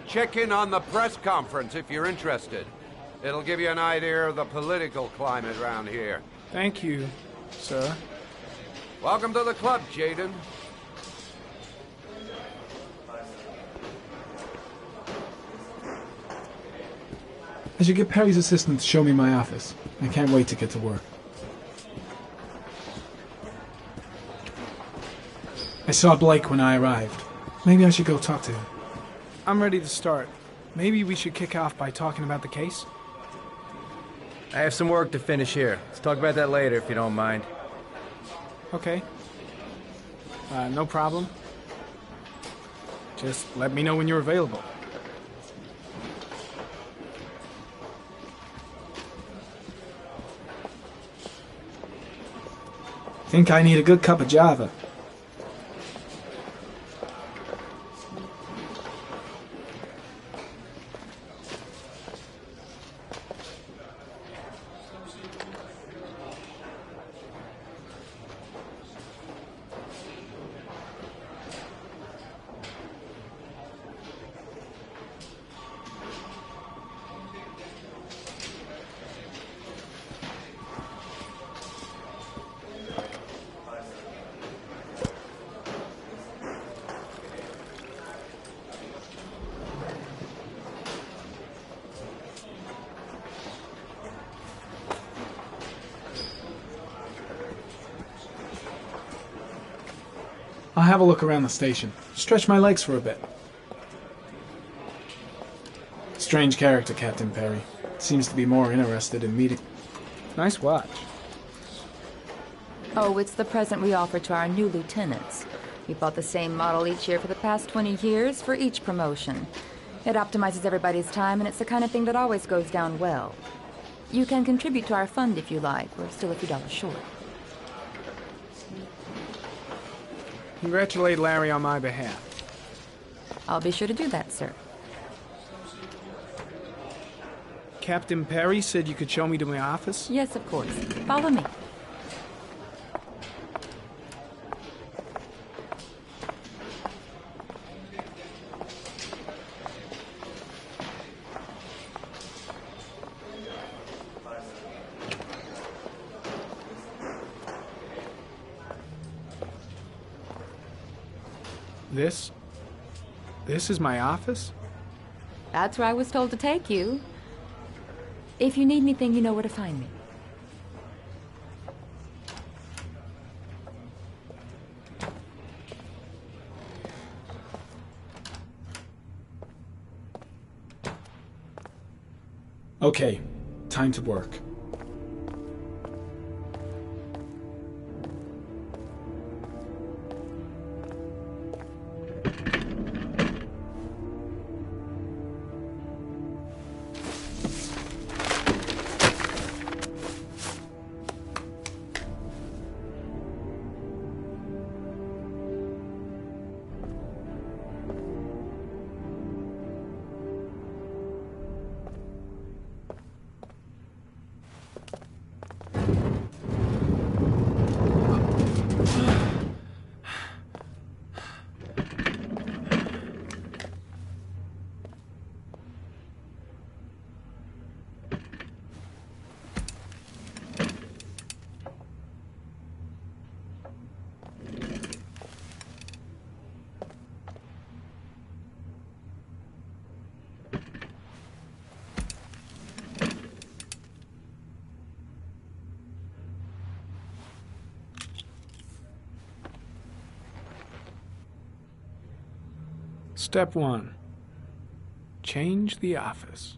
P: Check in on the press conference if you're interested. It'll give you an idea of the political climate around here.
K: Thank you, sir.
P: Welcome to the club, Jaden.
L: I should get Perry's assistant to show me my office. I can't wait to get to work. I saw Blake when I arrived. Maybe I should go talk to him.
K: I'm ready to start. Maybe we should kick off by talking about the case?
J: I have some work to finish here. Let's talk about that later if you don't mind.
K: Okay. No problem. Just let me know when you're available.
L: Think I need a good cup of Java. I'll have a look around the station. Stretch my legs for a bit. Strange character, Captain Perry. Seems to be more interested in meeting.
K: Nice watch.
O: Oh, it's the present we offer to our new lieutenants. We bought the same model each year for the past 20 years for each promotion. It optimizes everybody's time, and it's the kind of thing that always goes down well. You can contribute to our fund if you like. We're still a few dollars short.
K: Congratulate Larry on my behalf.
O: I'll be sure to do that, sir.
K: Captain Perry said you could show me to my office?
O: Yes, of course. Follow me.
K: This is my office?
O: That's where I was told to take you. If you need anything, you know where to find me.
L: Okay, Time to work. Step 1. Change the office.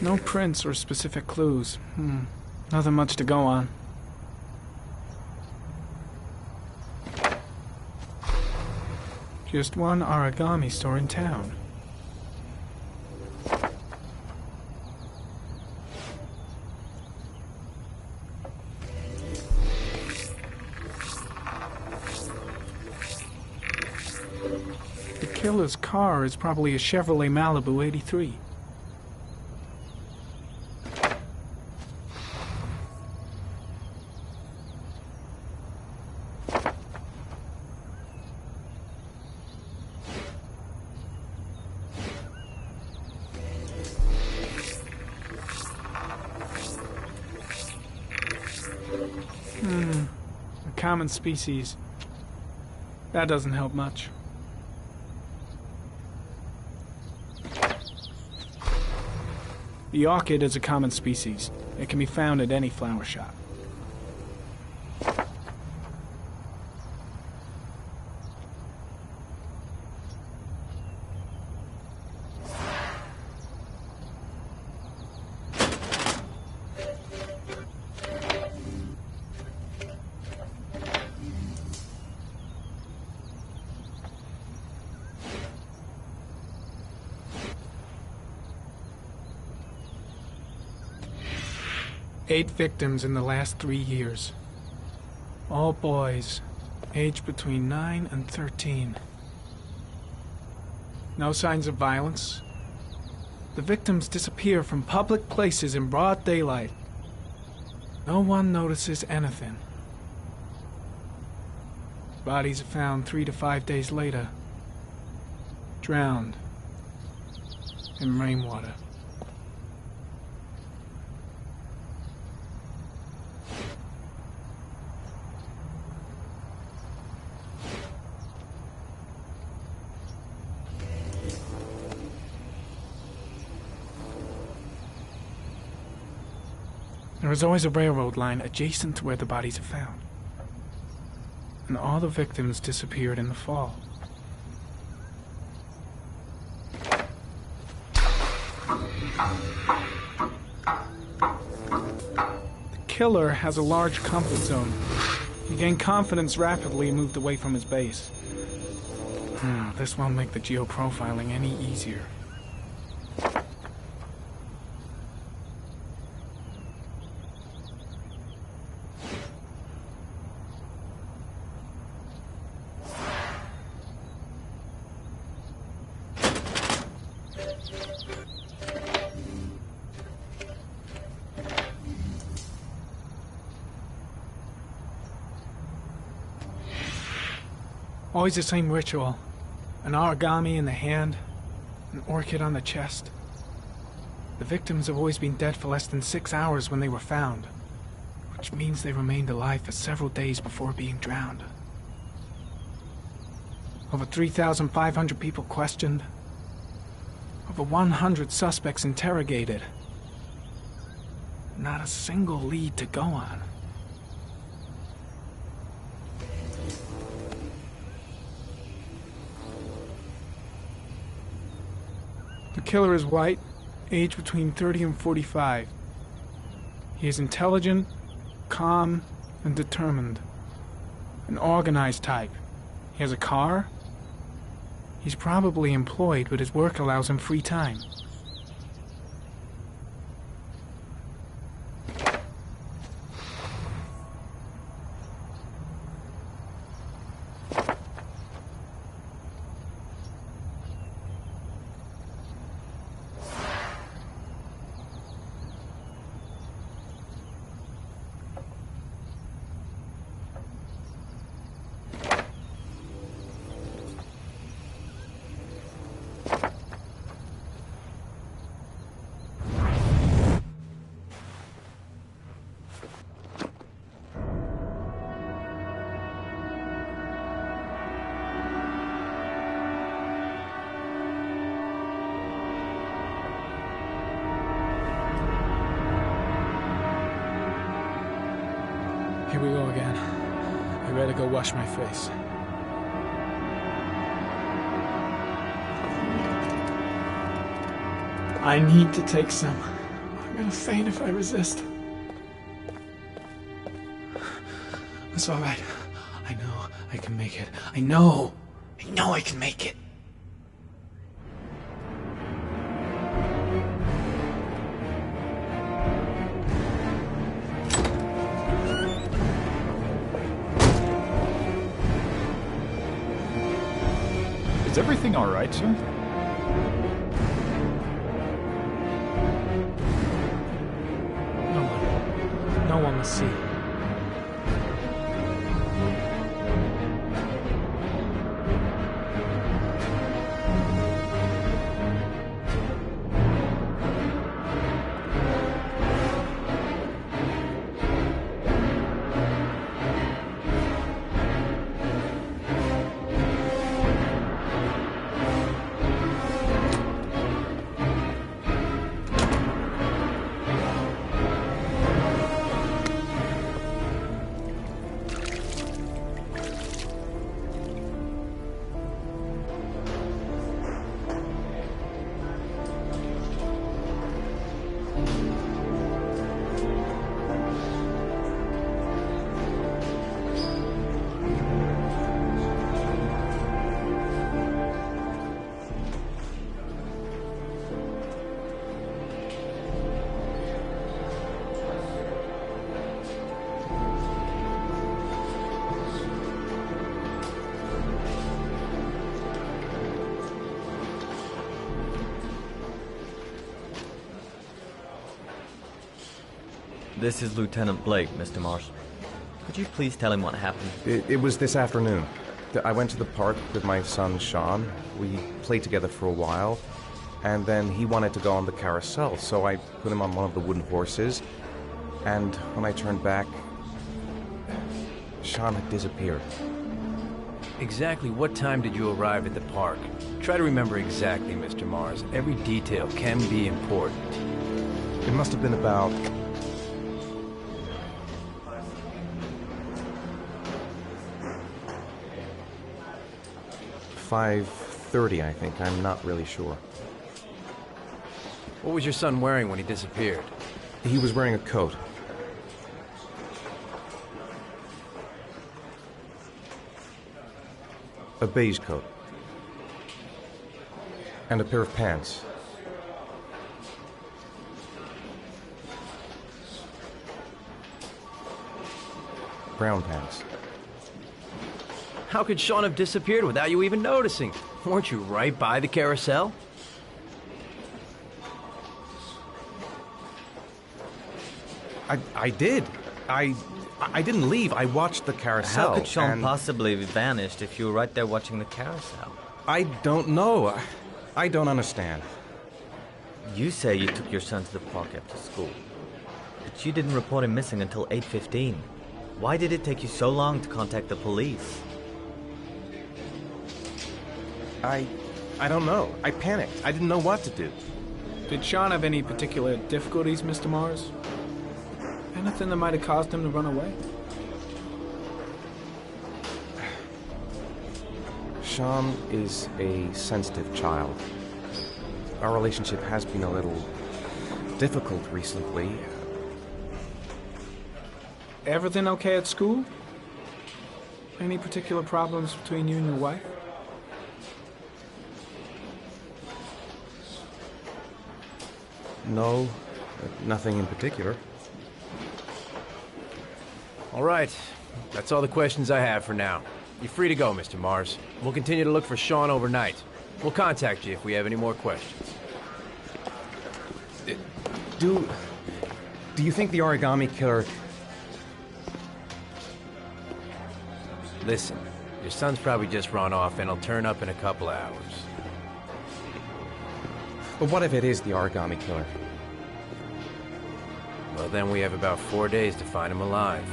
L: No prints or specific clues. Nothing much to go on. Just one origami store in town. The killer's car is probably a Chevrolet Malibu 83. A common species. That doesn't help much.
K: The orchid is a common species. It can be found at any flower shop. Eight victims in the last 3 years. All boys, aged between 9 and 13. No signs of violence. The victims disappear from public places in broad daylight. No one notices anything. Bodies are found 3 to 5 days later, drowned in rainwater. There is always a railroad line adjacent to where the bodies are found. And all the victims disappeared in the fall. The killer has a large comfort zone. He gained confidence rapidly and moved away from his base. This won't make the geoprofiling any easier. Always the same ritual. An origami in the hand, an orchid on the chest. The victims have always been dead for less than 6 hours when they were found, which means they remained alive for several days before being drowned. Over 3,500 people questioned. Over 100 suspects interrogated. Not a single lead to go on. The killer is white, aged between 30 and 45. He is intelligent, calm, and determined. An organized type. He has a car. He's probably employed, but his work allows him free time. Here we go again. I better go wash my face. I need to take some. I'm gonna faint if I resist. It's all right. I know I can make it. I know I can make it.
Q: Is everything all right, sir?
K: No one must see.
R: This is Lieutenant Blake, Mr. Mars. Could you please tell him what happened?
A: It was this afternoon. I went to the park with my son, Sean. We played together for a while, and then he wanted to go on the carousel, so I put him on one of the wooden horses, and when I turned back, Sean had disappeared.
J: Exactly what time did you arrive at the park? Try to remember exactly, Mr. Mars. Every detail can be important.
A: It must have been about... $5:30, I think. I'm not really sure.
J: What was your son wearing when he disappeared?
A: He was wearing a coat. A beige coat. And a pair of pants. Brown pants.
J: How could Sean have disappeared without you even noticing? Weren't you right by the carousel?
A: I did. I didn't leave. I watched the carousel.
R: How could Sean possibly have vanished if you were right there watching the carousel?
A: I don't know. I don't understand.
R: You say you took your son to the park after school, but you didn't report him missing until 8:15. Why did it take you so long to contact the police?
A: I don't know. I panicked. I didn't know what to do.
K: Did Sean have any particular difficulties, Mr. Mars? Anything that might have caused him to run away?
A: Sean is a sensitive child. Our relationship has been a little difficult recently.
K: Everything okay at school? Any particular problems between you and your wife?
A: No, nothing in particular.
J: All right. That's all the questions I have for now. You're free to go, Mr. Mars. We'll continue to look for Sean overnight. We'll contact you if we have any more questions.
A: Do you think the origami killer...
J: Listen, your son's probably just run off and he'll turn up in a couple of hours.
A: But what if it is the origami killer?
J: Well, then we have about 4 days to find him alive.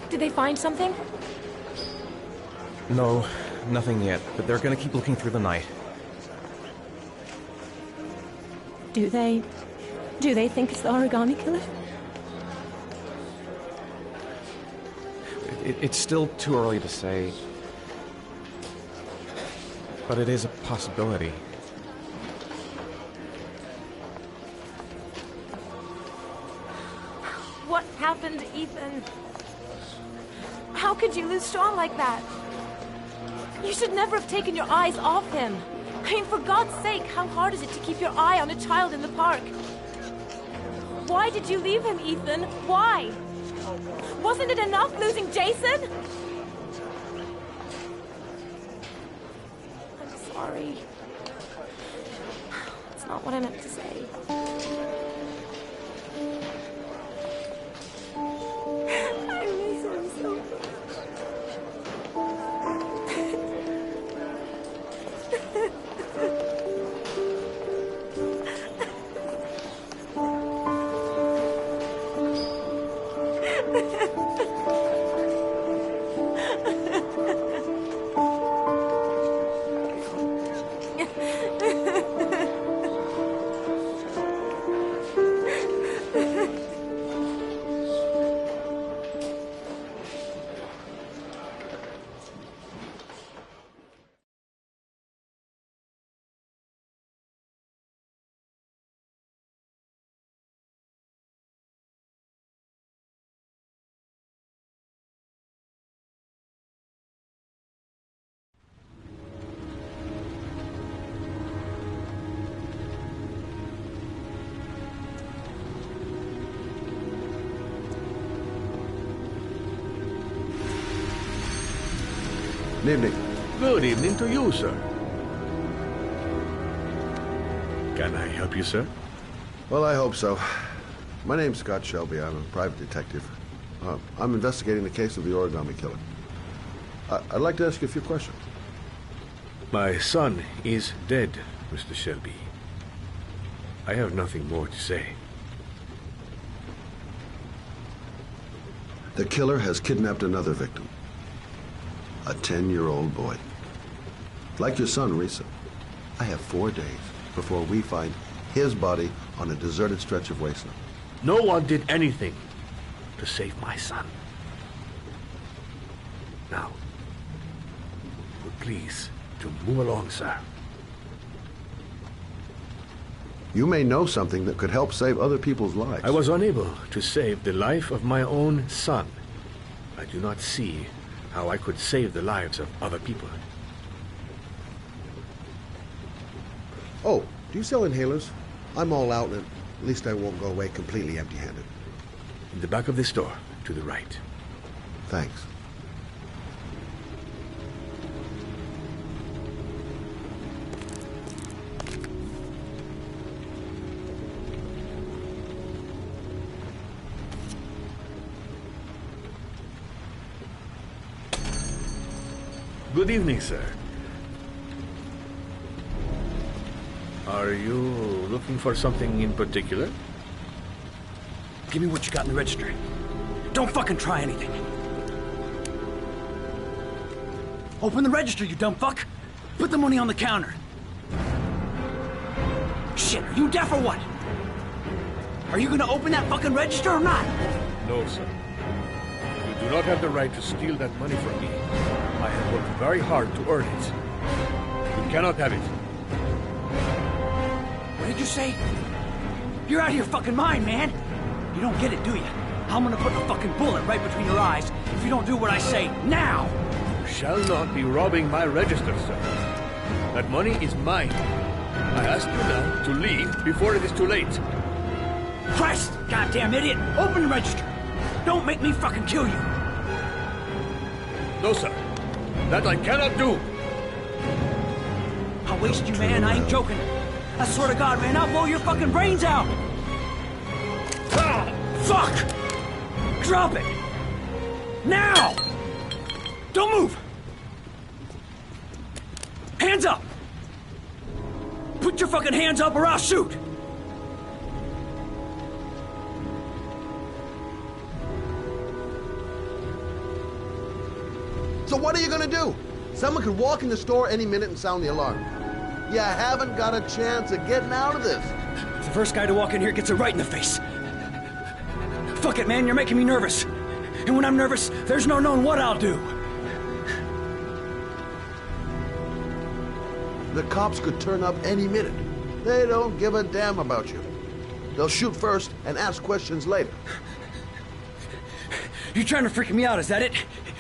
B: Did they find something?
A: No, nothing yet, but they're gonna keep looking through the night.
B: Do they think it's the origami killer?
A: It's still too early to say, but it is a possibility.
E: What happened, Ethan? How could you lose Sean like that? You should never have taken your eyes off him. I mean, for God's sake, how hard is it to keep your eye on a child in the park? Why did you leave him, Ethan? Why? Wasn't it enough losing Jason? I'm sorry. It's not what I meant to say. I miss him so much.
G: Good evening.
H: Good evening to you, sir. Can I help you, sir?
G: Well, I hope so. My name's Scott Shelby. I'm a private detective. I'm investigating the case of the Origami Killer. I'd like to ask you a few questions.
H: My son is dead, Mr. Shelby. I have nothing more to say.
G: The killer has kidnapped another victim. A 10-year-old boy. Like your son, Risa. I have 4 days before we find his body on a deserted stretch of wasteland.
H: No one did anything to save my son. Now, please, to move along, sir.
G: You may know something that could help save other people's lives.
H: I was unable to save the life of my own son. I do not see how I could save the lives of other people.
G: Oh, do you sell inhalers? I'm all out, and at least I won't go away completely empty-handed.
H: In the back of the store, to the right.
G: Thanks.
H: Good evening, sir. Are you looking for something in particular?
S: Give me what you got in the register. Don't fucking try anything. Open the register, you dumb fuck. Put the money on the counter. Shit, are you deaf or what? Are you gonna open that fucking register or not?
H: No, sir. You do not have the right to steal that money from me. I have worked very hard to earn it. You cannot have it.
S: What did you say? You're out of your fucking mind, man. You don't get it, do you? I'm gonna put a fucking bullet right between your eyes if you don't do what I say now!
H: You shall not be robbing my register, sir. That money is mine. I ask you now to leave before it is too late.
S: Christ, goddamn idiot! Open the register! Don't make me fucking kill you!
H: No, sir. That I cannot do.
S: I'll waste you, man. I ain't joking. I swear to God, man, I'll blow your fucking brains out! Ah, fuck! Drop it! Now! Don't move! Hands up! Put your fucking hands up or I'll shoot!
G: So what are you gonna do? Someone could walk in the store any minute and sound the alarm. You haven't got a chance of getting out of this.
S: The first guy to walk in here gets it right in the face. Fuck it, man, you're making me nervous. And when I'm nervous, there's no knowing what I'll do.
G: The cops could turn up any minute. They don't give a damn about you. They'll shoot first and ask questions later.
S: You're trying to freak me out, is that it?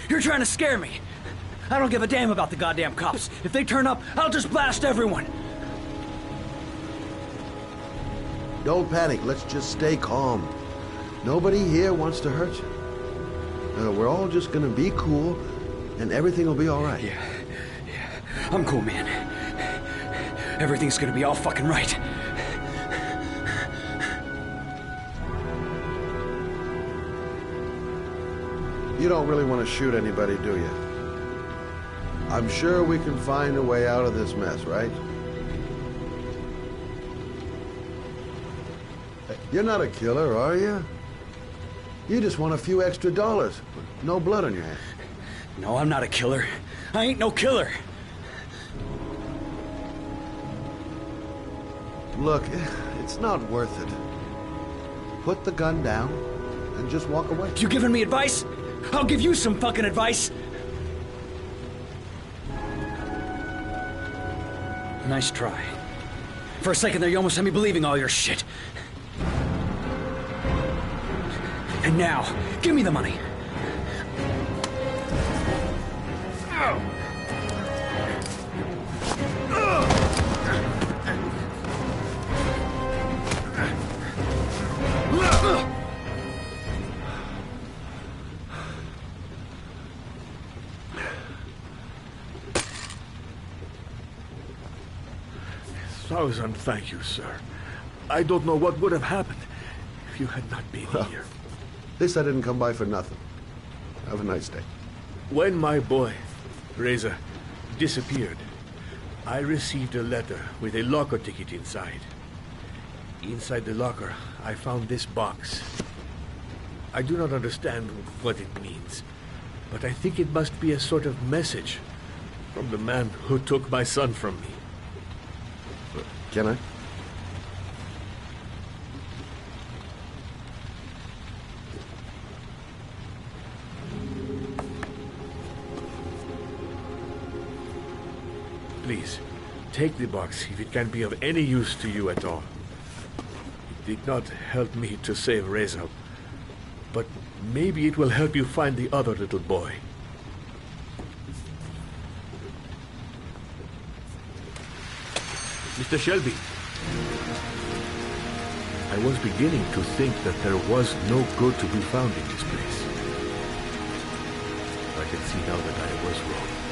S: You're trying to scare me. I don't give a damn about the goddamn cops. If they turn up, I'll just blast everyone.
G: Don't panic. Let's just stay calm. Nobody here wants to hurt you. We're all just gonna be cool, and everything will be all right.
S: Yeah. I'm cool, man. Everything's gonna be all fucking right.
G: You don't really want to shoot anybody, do you? I'm sure we can find a way out of this mess, right? You're not a killer, are you? You just want a few extra dollars. No blood on your hands.
S: No, I'm not a killer. I ain't no killer.
G: Look, it's not worth it. Put the gun down and just walk away.
S: You giving me advice? I'll give you some fucking advice. Nice try. For a second there, you almost had me believing all your shit. And now, give me the money.
H: 1,000 thank you, sir. I don't know what would have happened if you had not been here.
G: At least I didn't come by for nothing. Have a nice day.
H: When my boy, Reza, disappeared, I received a letter with a locker ticket inside. Inside the locker, I found this box. I do not understand what it means, but I think it must be a sort of message from the man who took my son from me.
G: Can I?
H: Please, take the box if it can be of any use to you at all. It did not help me to save Reza, but maybe it will help you find the other little boy. Mr. Shelby, I was beginning to think that there was no good to be found in this place. I can see now that I was wrong.